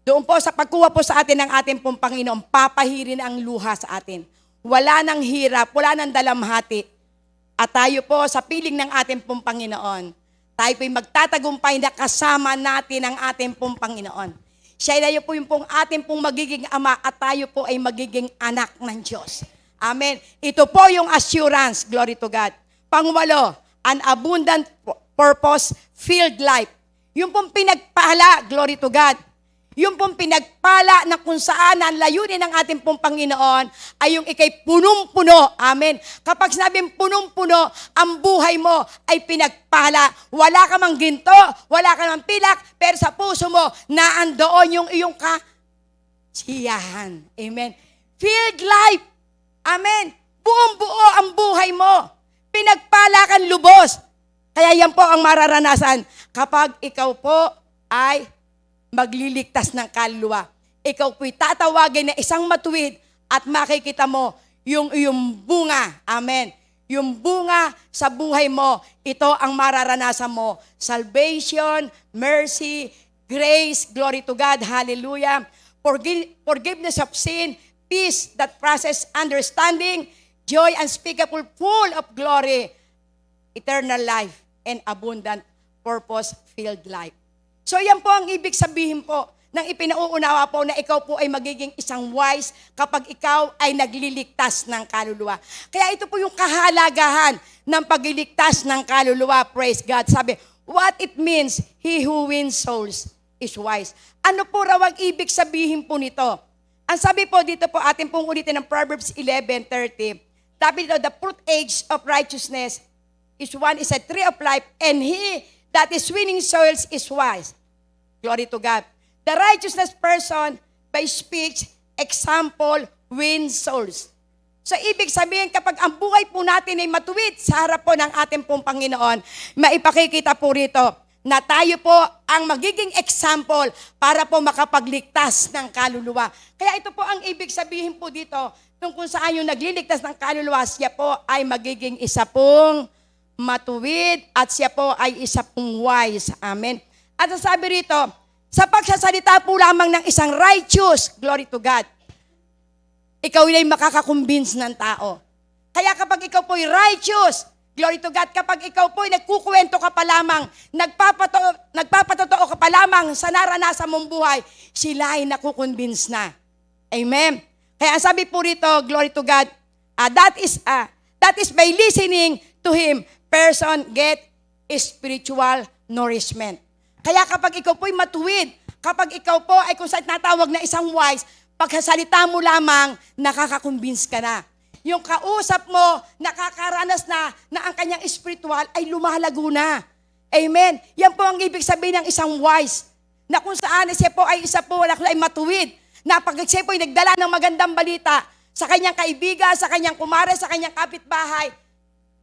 Doon po sa pagkuha po sa atin ng ating pong Panginoon, papahirin ang luha sa atin. Wala nang hirap, wala nang dalamhati. At tayo po sa piling ng ating pong Panginoon, tayo po'y magtatagumpay na kasama natin ang ating pong Panginoon. Siya na po yung pong ating pong magiging ama at tayo po ay magiging anak ng Diyos. Amen. Ito po yung assurance, glory to God. Pangwalo, an abundant purpose-filled life. Yung pong pinagpala, glory to God. Yung pong pinagpala na kung saan ang layunin ng ating pong Panginoon ay yung ikay punong-puno. Amen. Kapag sinabing punong-puno, ang buhay mo ay pinagpala. Wala ka mang ginto, wala ka mang pilak, pero sa puso mo, naandoon yung iyong kasiyahan. Amen. Filled life. Amen. Buong-buo ang buhay mo. Pinagpala kang lubos. Kaya yan po ang mararanasan kapag ikaw po ay magliligtas ng kaluluwa. Ikaw po'y tatawagin na isang matuwid at makikita mo yung iyong bunga. Amen. Yung bunga sa buhay mo, ito ang mararanasan mo. Salvation, mercy, grace, glory to God, hallelujah. Forgiveness of sin, peace that passes understanding, joy unspeakable, full of glory, eternal life, and abundant purpose-filled life. So yan po ang ibig sabihin po ng ipinauunawa po na ikaw po ay magiging isang wise kapag ikaw ay nagliligtas ng kaluluwa. Kaya ito po yung kahalagahan ng pagliligtas ng kaluluwa. Praise God. Sabi, what it means, he who wins souls is wise. Ano po raw ang ibig sabihin po nito? Ang sabi po dito po, atin pong ulitin ng Proverbs 11:30. Sabi dito, the fruit age of righteousness is a tree of life, and he that is winning souls is wise. Glory to God. The righteousness person, by speech, example, wins souls. So, ibig sabihin, kapag ang buhay po natin ay matuwid sa harap po ng ating pong Panginoon, maipakikita po rito na tayo po ang magiging example para po makapagligtas ng kaluluwa. Kaya ito po ang ibig sabihin po dito, kung saan yung nagliligtas ng kaluluwa, siya po ay magiging isa pong matuwid at siya po ay isa pong wise. Amen. At sabi rito, sa pagsasalita po lamang ng isang righteous, glory to God, ikaw ay makakakumbins ng tao. Kaya kapag ikaw po ay righteous, glory to God, kapag ikaw po ay nagkukwento ka pa lamang, nagpapatotoo ka pa lamang sa naranasan mong buhay, sila ay nakukumbins na. Amen. Kaya sabi po rito, glory to God, that is by listening to Him, person get spiritual nourishment. Kaya kapag ikaw po'y matuwid, kapag ikaw po ay kung saan natawag na isang wise, Pagkasalita mo lamang, nakakakumbins ka na. Yung kausap mo, nakakaranas na ang kanyang spiritual ay lumalago na. Amen. Yan po ang ibig sabihin ng isang wise. Na kung saan siya po ay isa po ay matuwid. Na pag siya po ay nagdala ng magandang balita sa kanyang kaibigan, sa kanyang kumare, sa kanyang kapitbahay,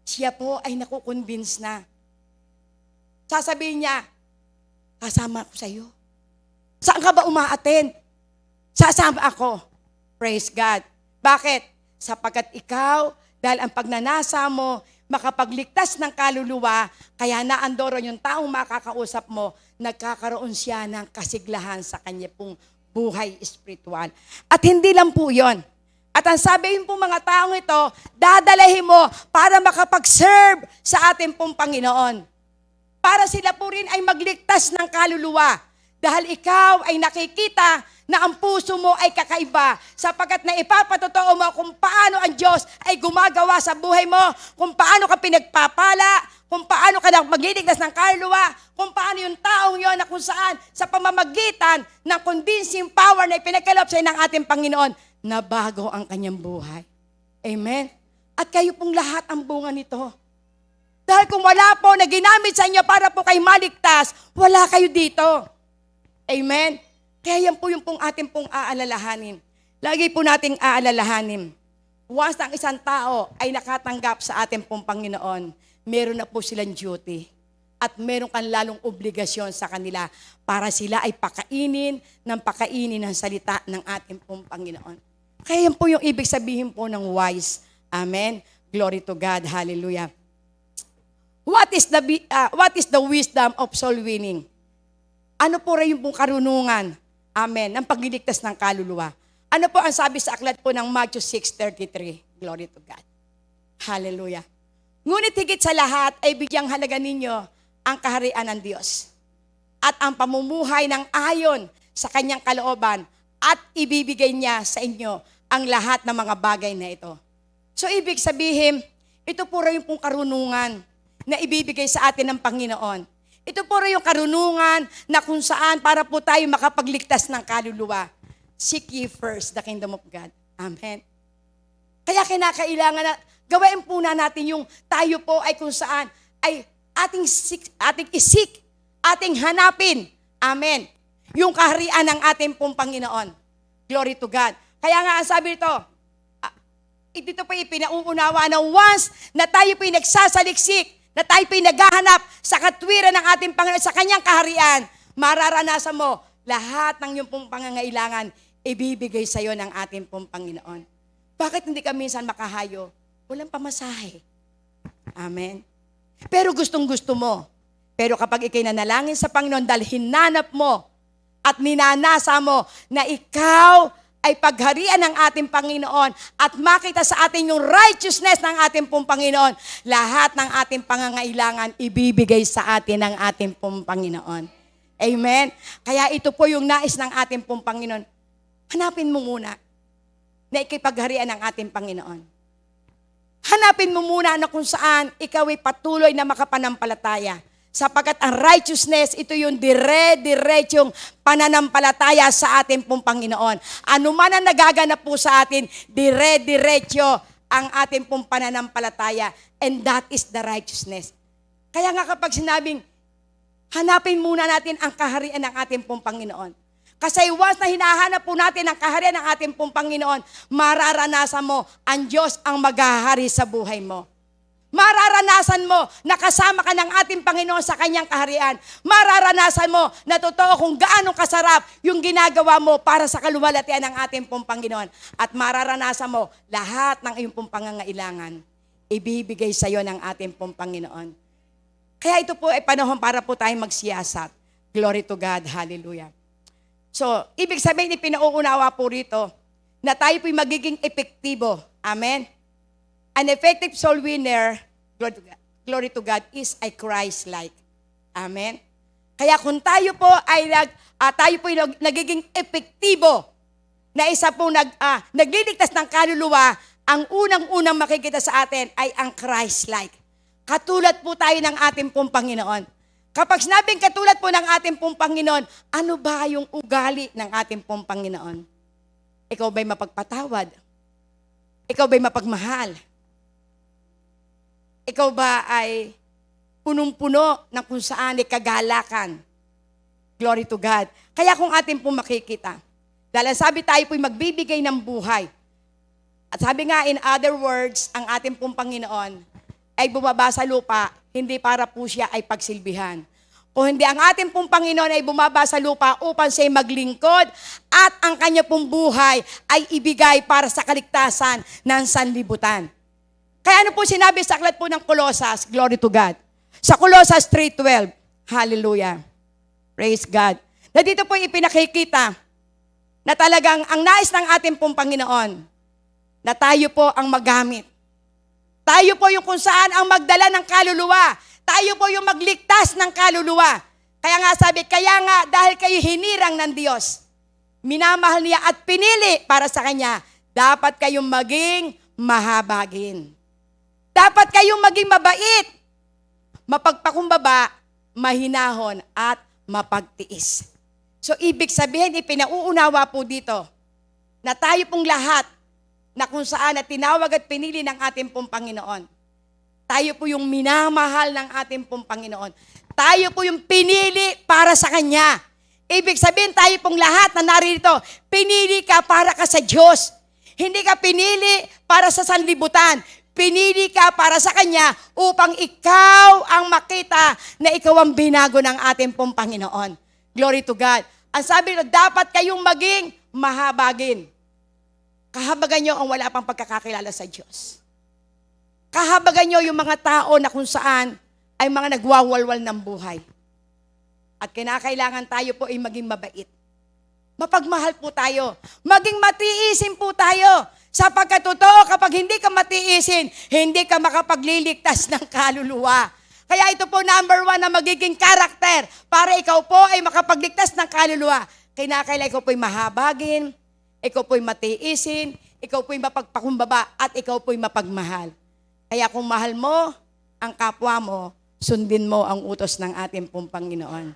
siya po ay nakukonvince na. Sasabihin niya, kasama ako sa iyo. Saan ka ba umaattend? Sasama ako. Praise God. Bakit? Sapagkat ikaw, dahil ang pagnanasa mo, makapagligtas ng kaluluwa, kaya naandoro yung taong makakausap mo, nagkakaroon siya ng kasiglahan sa kanya pong buhay espiritual. At hindi lang po yon. At ang sabihin po mga taong ito, dadalahin mo para makapag-serve sa ating pong Panginoon. Para sila po rin ay magligtas ng kaluluwa. Dahil ikaw ay nakikita na ang puso mo ay kakaiba sapagkat na ipapatotoo mo kung paano ang Diyos ay gumagawa sa buhay mo, kung paano ka pinagpapala, kung paano ka magliligtas ng kaluluwa, kung paano yung taong yon na kung saan sa pamamagitan ng convincing power na ipinagkaloob sa ng ating Panginoon, na bago ang kanyang buhay. Amen? At kayo pong lahat ang bunga nito. Dahil kung wala po na ginamit sa inyo para po kayo maligtas, wala kayo dito. Amen? Kaya yan po yung pong ating pong aalalahanin. Lagi po nating aalalahanin. Once ang isang tao ay nakatanggap sa ating pong Panginoon, meron na po silang duty. At meron kang lalong obligasyon sa kanila para sila ay pakainin ng salita ng ating pong Panginoon. Kaya yan po yung ibig sabihin po ng wise. Amen? Glory to God. Hallelujah. What is the wisdom of soul winning? Ano po rin yung pong karunungan, amen, ng pagliligtas ng kaluluwa? Ano po ang sabi sa aklat po ng Matthew 6:33? Glory to God. Hallelujah. Ngunit higit sa lahat ay bigyang halaga ninyo ang kaharian ng Diyos at ang pamumuhay ng ayon sa kanyang kalooban at ibibigay niya sa inyo ang lahat ng mga bagay na ito. So ibig sabihin, ito po rin yung pong karunungan na ibibigay sa atin ng Panginoon. Ito po rin yung karunungan na kung saan para po tayo makapagligtas ng kaluluwa. Seek ye first the kingdom of God. Amen. Kaya kinakailangan na gawain po na natin yung tayo po ay kung saan ay ating isik, ating hanapin. Amen. Yung kaharian ng ating pong Panginoon. Glory to God. Kaya nga ang sabi nito, dito po ipinauunawa na once na tayo po nagsasaliksik, na tayo po'y naghahanap sa katwiran ng ating Panginoon, sa kanyang kaharian, mararanasan mo lahat ng iyong pong pangangailangan, ibibigay sa iyo ng ating pong Panginoon. Bakit hindi ka minsan makahayo? Walang pamasahe. Amen. Pero gustong-gusto mo. Pero kapag ikay nanalangin sa Panginoon dahil hinanap mo at ninanasa mo na ikaw ay pagharian ng ating Panginoon at makita sa atin yung righteousness ng ating pong Panginoon, lahat ng ating pangangailangan ibibigay sa atin ng ating pong Panginoon. Amen? Kaya ito po yung nais ng ating pong Panginoon. Hanapin mo muna na ikipagharian ng ating Panginoon. Hanapin mo muna na kung saan ikaw ay patuloy na makapanampalataya. Sapagkat ang righteousness, ito yung dire-diretsong pananampalataya sa ating pong Panginoon. Ano man ang nagaganap po sa atin, dire-diretso ang ating pong pananampalataya. And that is the righteousness. Kaya nga kapag sinabing, hanapin muna natin ang kaharian ng ating pong Panginoon. Kasi once na hinahanap po natin ang kaharian ng ating pong Panginoon, mararanasan mo, ang Diyos ang maghahari sa buhay mo. Mararanasan mo na kasama ka ng ating Panginoon sa kanyang kaharian. Mararanasan mo na totoo kung gaano kasarap yung ginagawa mo para sa kaluwalhatian ng ating pong Panginoon. At mararanasan mo lahat ng iyong pong pangangailangan, ibibigay sa iyo ng ating pong Panginoon. Kaya ito po ay panahon para po tayong magsiyasat. Glory to God. Hallelujah. So, ibig sabihin, pinauunawa po rito na tayo po'y magiging epektibo. Amen? An effective soul winner, glory to God, is a Christ-like. Amen? Kaya kung tayo po ay nagiging epektibo na isa po nagliligtas ng kaluluwa, ang unang-unang makikita sa atin ay ang Christ-like. Katulad po tayo ng ating pong Panginoon. Kapag sinabing katulad po ng ating pong Panginoon, ano ba yung ugali ng ating pong Panginoon? Ikaw ba'y mapagpatawad? Ikaw ba'y mapagmahal? Ikaw ba ay punong-puno ng kung saan ay kagalakan? Glory to God. Kaya kung atin pong makikita, dahil sabi tayo po'y magbibigay ng buhay. At sabi nga, in other words, ang ating pong Panginoon ay bumaba sa lupa, hindi para po siya ay pagsilbihan. Kung hindi ang ating pong Panginoon ay bumaba sa lupa upang siya maglingkod at ang kanya pong buhay ay ibigay para sa kaligtasan ng sanlibutan. Kaya ano po sinabi sa aklat po ng Colossus? Glory to God. Sa Colossus 3:12, hallelujah. Praise God. Na dito po ipinakikita na talagang ang nais ng ating pong Panginoon na tayo po ang magamit. Tayo po yung kung saan ang magdala ng kaluluwa. Tayo po yung magligtas ng kaluluwa. Kaya nga sabi, kaya nga dahil kayo hinirang ng Diyos, minamahal niya at pinili para sa Kanya, dapat kayong maging mahabagin. Dapat kayong maging mabait, mapagpakumbaba, mahinahon, at mapagtiis. So ibig sabihin, ipinauunawa po dito na tayo pong lahat na kung saan na tinawag at pinili ng ating pong Panginoon. Tayo po yung minamahal ng ating pong Panginoon. Tayo po yung pinili para sa Kanya. Ibig sabihin, tayo pong lahat na narito, pinili ka para ka sa Diyos. Hindi ka pinili para sa sanlibutan. Pinili ka para sa Kanya upang ikaw ang makita na ikaw ang binago ng ating pong Panginoon. Glory to God. Ang sabi na dapat kayong maging mahabagin. Kahabagan nyo ang wala pang pagkakakilala sa Diyos. Kahabagan nyo yung mga tao na kung saan ay mga nagwawalwal ng buhay. At kinakailangan tayo po ay maging mabait. Mapagmahal po tayo. Maging matiisin po tayo. Sapagkat totoo, kapag hindi ka matiisin, hindi ka makapagliligtas ng kaluluwa. Kaya ito po number 1 na magiging karakter para ikaw po ay makapagligtas ng kaluluwa. Kinakailangan ikaw po ay mahabagin, ikaw po ay matiisin, ikaw po ay mapagpakumbaba, at ikaw po ay mapagmahal. Kaya kung mahal mo ang kapwa mo, sundin mo ang utos ng ating pong Panginoon.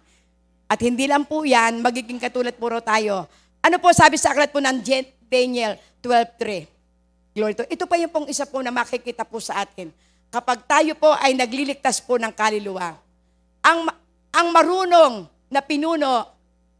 At hindi lang po yan, magiging katulad puro tayo. Ano po sabi sa aklat po ng Daniel 12:3? Glory to. Ito pa yung pong isa po na makikita po sa atin. Kapag tayo po ay nagliligtas po ng kaluluwa, ang marunong na pinuno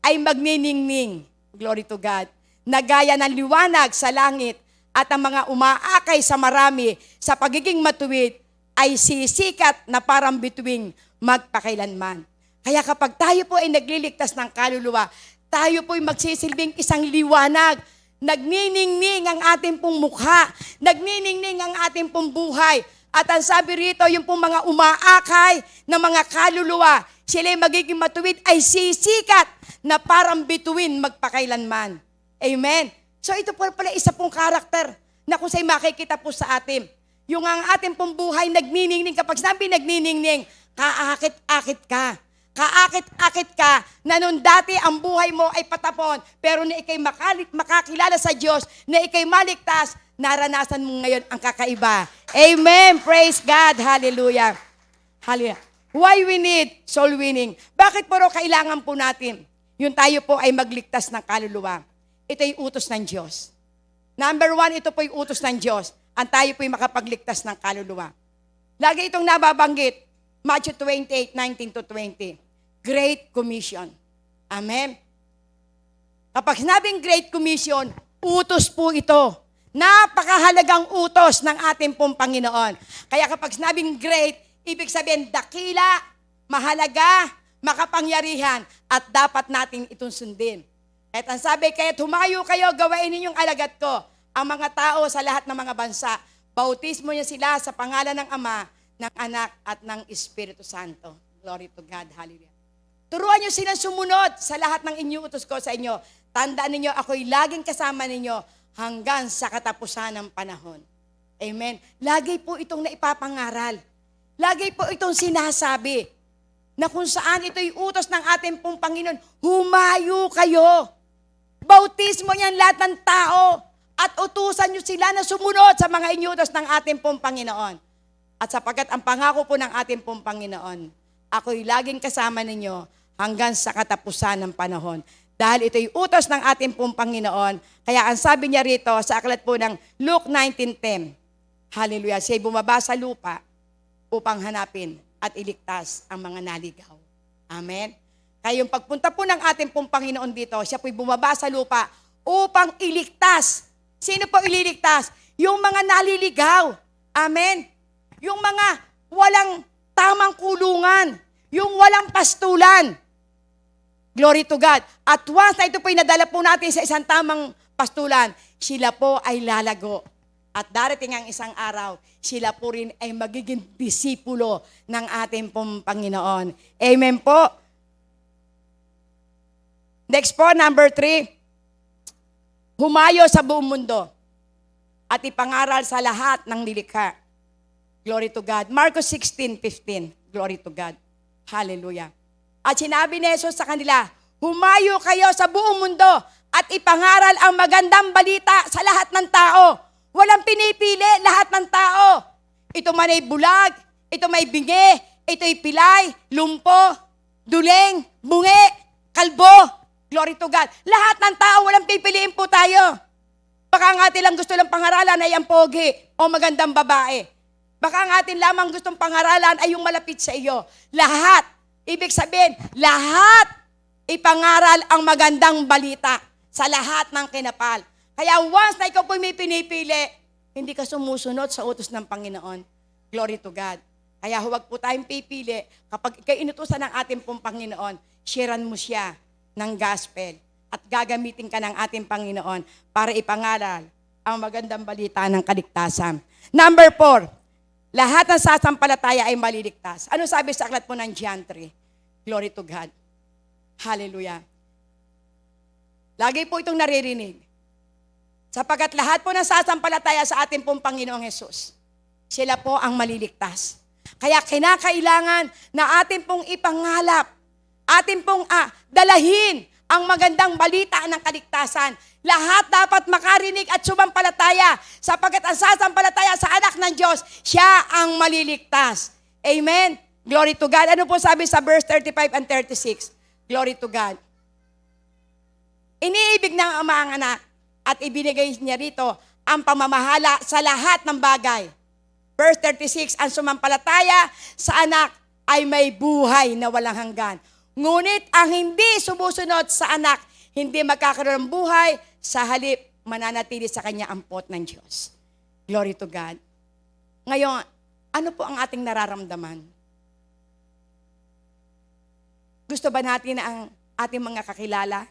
ay magniningning. Glory to God. Na gaya ng liwanag sa langit at ang mga umaakay sa marami sa pagiging matuwid ay sisikat na parang bituing magpakailanman. Kaya kapag tayo po ay nagliligtas ng kaluluwa, tayo po ay magsisilbing isang liwanag. Nagniningning ang ating pong mukha. Nagniningning ang ating pong buhay. At ang sabi rito, yung pong mga umaakay ng mga kaluluwa, sila ay magiging matuwid ay sisikat na parang bituin magpakailanman. Amen. So ito po pala isa pong karakter na kung sa'yo makikita po sa atin. Yung ang ating pong buhay nagniningning. Kapag sinabi nagniningning, kaakit-akit ka. Kaakit-akit ka na nung dati ang buhay mo ay patapon, pero na ikay makakilala sa Diyos, na ikay maligtas, naranasan mo ngayon ang kakaiba. Amen. Praise God. Hallelujah. Hallelujah. Why we need soul winning? Bakit po kailangan po natin yung tayo po ay magligtas ng kaluluwa? Ito ay utos ng Diyos. Number 1, ito po ay utos ng Diyos. Ang tayo po ay makapagligtas ng kaluluwa. Lagi itong nababanggit. Matthew 28:19-20. Great Commission. Amen. Kapag sinabing Great Commission, utos po ito. Napakahalagang utos ng ating pong Panginoon. Kaya kapag sinabing great, ibig sabihin dakila, mahalaga, makapangyarihan, at dapat natin itong sundin. At ang sabi, kaya't humayo kayo, gawain ninyong alagad ko ang mga tao sa lahat ng mga bansa. Bautismo niya sila sa pangalan ng Ama, ng Anak, at ng Espiritu Santo. Glory to God. Hallelujah. Turuan niyo silang sumunod sa lahat ng iniutos ko sa inyo. Tandaan ninyo, ako'y laging kasama ninyo hanggang sa katapusan ng panahon. Amen. Lagi po itong naipapangaral. Lagi po itong sinasabi na kung saan ito'y utos ng ating pong Panginoon, humayo kayo. Bautismo niyan lahat ng tao at utusan niyo sila na sumunod sa mga iniutos ng ating pong Panginoon. At sapagkat ang pangako po ng ating pong Panginoon, ako'y laging kasama ninyo hanggang sa katapusan ng panahon. Dahil ito'y utos ng ating pong Panginoon. Kaya ang sabi niya rito sa aklat po ng Luke 19:10, hallelujah, siya'y bumaba sa lupa upang hanapin at iligtas ang mga naligaw. Amen? Kaya yung pagpunta po ng ating pong Panginoon dito, siya po'y bumaba sa lupa upang iligtas. Sino po ililigtas? Yung mga naliligaw. Amen? Yung mga walang tamang kulungan. Yung walang pastulan. Glory to God. At once na ito po'y nadala po natin sa isang tamang pastulan, sila po ay lalago. At darating ang isang araw, sila po rin ay magiging disipulo ng ating pong Panginoon. Amen po. Next po, number 3. Humayo sa buong mundo at ipangaral sa lahat ng nilikha. Glory to God. Marcos 16:15. Glory to God. Hallelujah. At sinabi ni Jesus sa kanila, humayo kayo sa buong mundo at ipangaral ang magandang balita sa lahat ng tao. Walang pinipili, lahat ng tao. Ito man ay bulag, ito may bingi, ito'y pilay, lumpo, duleng, bungi, kalbo. Glory to God. Lahat ng tao, walang pipiliin po tayo. Baka ang atin lang gusto lang pangaralan ay ang pogi o magandang babae. Baka ang atin lamang gustong pangaralan ay yung malapit sa iyo. Lahat. Ibig sabihin, lahat ipangaral ang magandang balita sa lahat ng kinapal. Kaya once na ikaw po may pinipili, hindi ka sumusunod sa utos ng Panginoon. Glory to God. Kaya huwag po tayong pipili. Kapag ikay inutusan ng ating pong Panginoon, sharean mo siya ng gospel at gagamitin ka ng ating Panginoon para ipangaral ang magandang balita ng kaligtasan. Number 4, lahat ng sasampalataya ay maliligtas. Ano sabi sa aklat po ng John 3? Glory to God. Hallelujah. Lagi po itong naririnig. Sapagkat lahat po ng sasampalataya sa ating pong Panginoong Hesus, sila po ang maliligtas. Kaya kinakailangan na ating pong ipangalap, ating pong dalahin ang magandang balita ng kaligtasan. Lahat dapat makarinig at sumampalataya sapagkat ang sasampalataya sa anak ng Diyos, siya ang maliligtas. Amen? Glory to God. Ano po sabi sa verse 35 and 36? Glory to God. Iniibig ng ama ang anak at ibinigay niya rito ang pamamahala sa lahat ng bagay. Verse 36, ang sumampalataya sa anak ay may buhay na walang hanggan. Ngunit ang hindi sumusunod sa anak, hindi magkakaroon ng buhay, sa halip mananatili sa kanya ang pot ng Diyos. Glory to God. Ngayon, ano po ang ating nararamdaman? Gusto ba natin na ang ating mga kakilala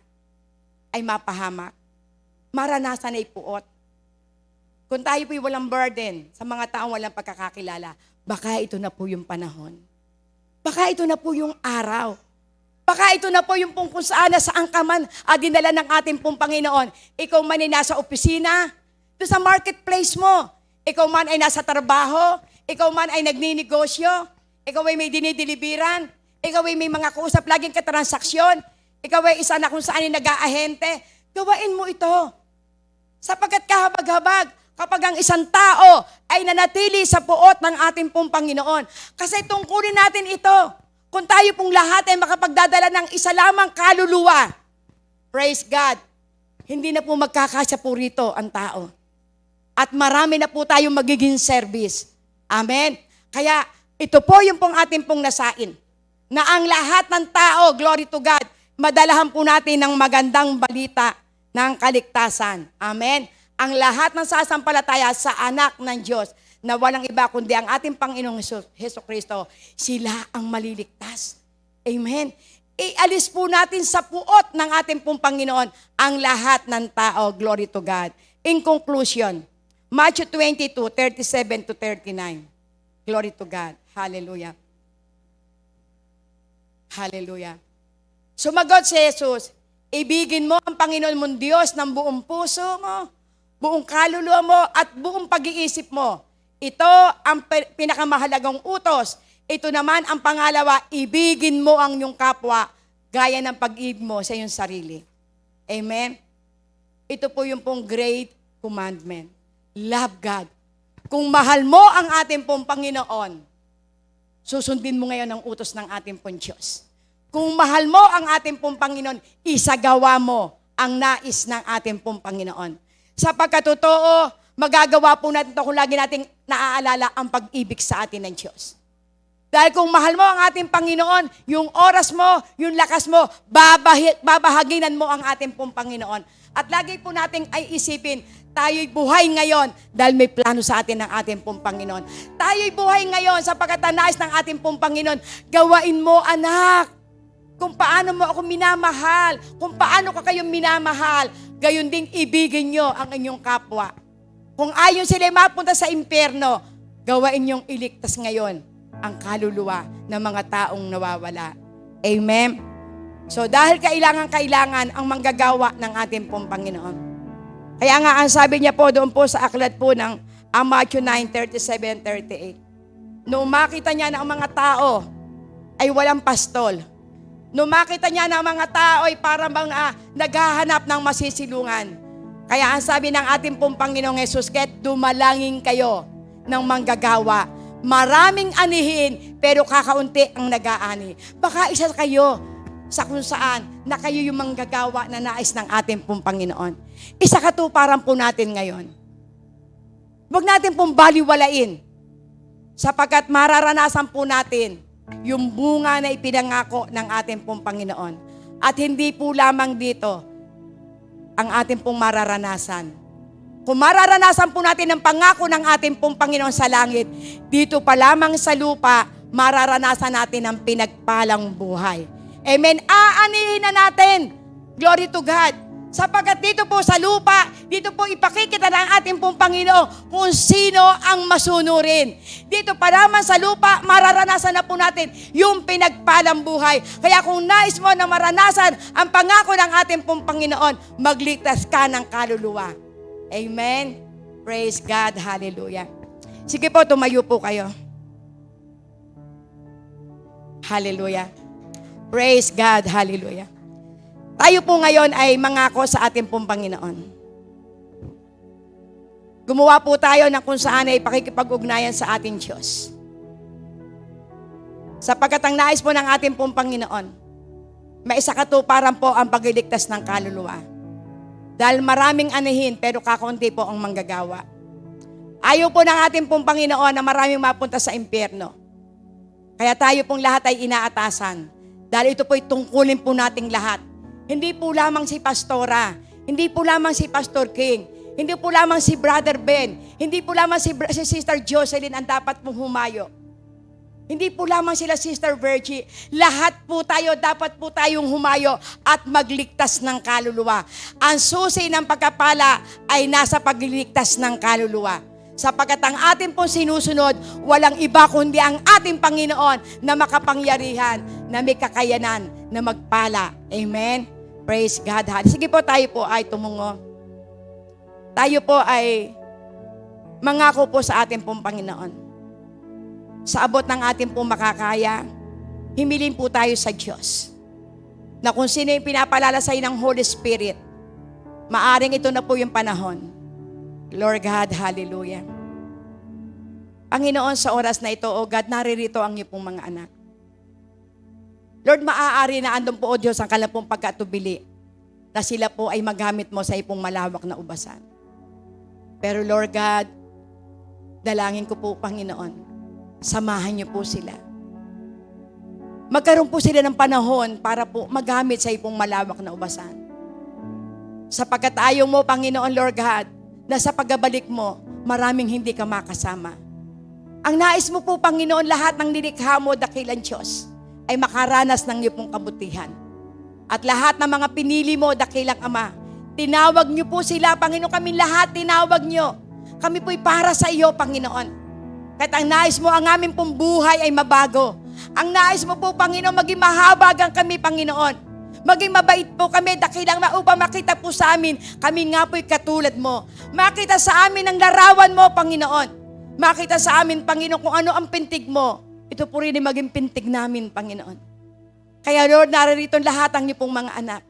ay mapahamak? Maranasan ay puot? Kung tayo po'y walang burden sa mga taong walang pagkakakilala, baka ito na po yung panahon. Baka ito na po yung araw. Baka ito na po yung kung saan ka man dinala ng ating pong Panginoon. Ikaw man ay nasa opisina, doon sa marketplace mo. Ikaw man ay nasa trabaho, ikaw man ay nagninegosyo, ikaw ay may dinideliveran, ikaw ay may mga kausap, laging katransaksyon, ikaw ay isa na kung saan ay nag-aahente. Gawain mo ito. Sapagkat kahabag-habag, kapag ang isang tao ay nanatili sa puot ng ating pong Panginoon. Kasi tungkulin natin ito. Kung tayo pong lahat ay makapagdadala ng isa lamang kaluluwa, praise God, hindi na po magkakasya po rito ang tao. At marami na po tayong magiging service. Amen? Kaya ito po yung pong ating pong nasain. Na ang lahat ng tao, glory to God, madalahan po natin ng magandang balita ng kaligtasan. Amen? Ang lahat ng sasampalataya sa anak ng Diyos na walang iba kundi ang ating Panginoong Hesus Kristo, sila ang maliligtas. Amen? Ialis po natin sa puot ng ating pong Panginoon ang lahat ng tao. Glory to God. In conclusion, Matthew 22:37 to 39. Glory to God. Hallelujah. Hallelujah. Sumagot si Jesus, ibigin mo ang Panginoon mong Diyos ng buong puso mo, buong kaluluwa mo, at buong pag-iisip mo. Ito ang pinakamahalagang utos. Ito naman ang pangalawa, ibigin mo ang iyong kapwa gaya ng pag-ibig mo sa iyong sarili. Amen? Ito po yung pong great commandment. Love God. Kung mahal mo ang ating pong Panginoon, susundin mo ngayon ang utos ng ating pong Diyos. Kung mahal mo ang ating pong Panginoon, isagawa mo ang nais ng ating pong Panginoon. Sapagkat totoo, magagawa po natin ito kung lagi nating naaalala ang pag-ibig sa atin ng Diyos. Dahil kung mahal mo ang ating Panginoon, yung oras mo, yung lakas mo, babahaginan mo ang ating pong Panginoon. At lagi po nating ay isipin, tayo'y buhay ngayon dahil may plano sa atin ng ating pong Panginoon. Tayo'y buhay ngayon sapagkat ang nais ng ating pong Panginoon, gawain mo anak. Kung paano mo ako minamahal, kung paano ka kayong minamahal, gayon ding ibigin nyo ang inyong kapwa. Kung ayon sila mapunta sa impyerno, gawain nyong iligtas ngayon ang kaluluwa ng mga taong nawawala. Amen? So dahil kailangan ang manggagawa ng ating pong Panginoon. Kaya nga ang sabi niya po doon po sa aklat po ng Matthew 9:37-38. Noong makita niya na ang mga tao ay walang pastol, noong makita niya na ang mga tao ay parang naghahanap ng masisilungan. Kaya ang sabi ng ating pong Panginoong Hesus, "Ket dumalangin kayo ng manggagawa. Maraming anihin, pero kakaunti ang nag-aani." Baka isa kayo sa kung saan na kayo yung manggagawa na nais ng ating pong Panginoon. Isa katuparan po natin ngayon. Huwag natin pong baliwalain sapagkat mararanasan po natin yung bunga na ipinangako ng ating pong Panginoon. At hindi po lamang dito ang ating pong mararanasan. Kung mararanasan po natin ang pangako ng ating pong Panginoon sa langit, dito pa lamang sa lupa, mararanasan natin ang pinagpalang buhay. Amen. Aanihin na natin. Glory to God. Sapagkat dito po sa lupa, dito po ipakikita ng ating pong Panginoon kung sino ang masunurin. Dito pa naman sa lupa, mararanasan na po natin yung pinagpalang buhay. Kaya kung nais mo na maranasan ang pangako ng ating pong Panginoon, magligtas ka ng kaluluwa. Amen. Praise God. Hallelujah. Sige po, tumayo po kayo. Hallelujah. Praise God. Hallelujah. Tayo po ngayon ay mangako sa ating pong Panginoon. Gumawa po tayo ng kung saan ay pakikipag-ugnayan sa ating Diyos. Sapagkat ang nais po ng ating pong Panginoon, maisakatuparan po ang pagliligtas ng kaluluwa. Dahil maraming anihin, pero kakaunti po ang manggagawa. Ayaw po ng ating pong Panginoon na maraming mapunta sa impyerno. Kaya tayo pong lahat ay inaatasan. Dahil ito po'y tungkulin po nating lahat. Hindi po lamang si Pastora, hindi po lamang si Pastor King, hindi po lamang si Brother Ben, hindi po lamang si Sister Jocelyn ang dapat pong humayo. Hindi po lamang sila Sister Virgie. Lahat po tayo, dapat po tayong humayo at magligtas ng kaluluwa. Ang susi ng pagkapala ay nasa pagliligtas ng kaluluwa. Sapagkat ang ating pong sinusunod, walang iba kundi ang ating Panginoon na makapangyarihan, na may kakayanan na magpala. Amen? Praise God. Sige po, tayo po ay tumungo. Tayo po ay mangako po sa ating pong Panginoon. Sa abot ng ating pong makakaya, himilin po tayo sa Diyos na kung sino yung pinapalala sa ng Holy Spirit, maaring ito na po yung panahon. Lord God, hallelujah. Panginoon, sa oras na ito, O God, naririto ang iyong pong mga anak. Lord, maaari na andun po, O Diyos, ang kanilang pong pagkatubili na sila po ay magamit mo sa iyong malawak na ubasan. Pero Lord God, dalangin ko po, Panginoon, samahan niyo po sila. Magkaroon po sila ng panahon para po magamit sa iyong malawak na ubasan. Sapagkat ayaw mo, Panginoon, Lord God, na sa pagbabalik mo, maraming hindi ka makasama. Ang nais mo po, Panginoon, lahat ng nilikha mo, dakilang Diyos, ay makaranas ng iyong kabutihan. At lahat ng mga pinili mo, dakilang Ama, tinawag niyo po sila, Panginoon, kami lahat tinawag niyo. Kami po'y para sa iyo, Panginoon. Kahit ang nais mo, ang aming pong buhay ay mabago. Ang nais mo po, Panginoon, maging mahabagang kami, Panginoon. Maging mabait po kami, dakilang upang makita po sa amin, kami nga po'y katulad mo. Makita sa amin ang larawan mo, Panginoon. Makita sa amin, Panginoon, kung ano ang pintig mo. Ito po rin ay maging pintig namin, Panginoon. Kaya Lord, naririto lahat ang iyong pong mga anak.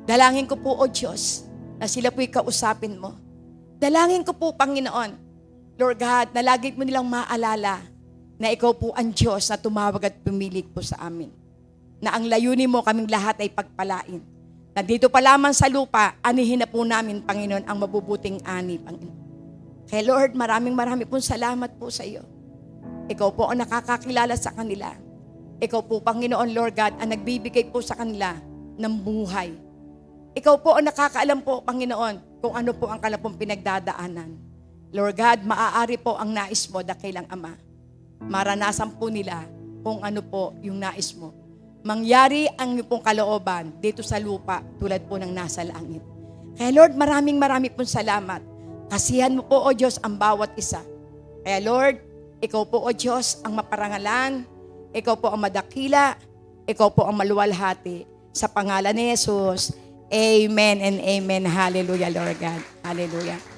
Dalangin ko po, O Diyos, na sila po'y kausapin mo. Dalangin ko po, Panginoon, Lord God, na lagi mo nilang maalala na ikaw po ang Diyos na tumawag at pumilit po sa amin. na ang layunin mo kaming lahat ay pagpalain. Na dito pa lamang sa lupa, anihin na po namin, Panginoon, ang mabubuting ani, Panginoon. Kaya Lord, maraming pong salamat po sa iyo. Ikaw po ang nakakakilala sa kanila. Ikaw po, Panginoon, Lord God, ang nagbibigay po sa kanila ng buhay. Ikaw po ang nakakaalam po, Panginoon, kung ano po ang kanilang pinagdadaanan. Lord God, maaari po ang nais mo, dakilang Ama. Maranasan po nila kung ano po yung nais mo. Mangyari ang iyong pong kalooban dito sa lupa tulad po ng nasa langit. Kaya Lord, maraming pong salamat. Kasihan mo po, O Diyos, ang bawat isa. Kaya Lord, ikaw po, O Diyos, ang maparangalan. Ikaw po ang madakila. Ikaw po ang maluwalhati. Sa pangalan ni Jesus, Amen and Amen. Hallelujah, Lord God. Hallelujah.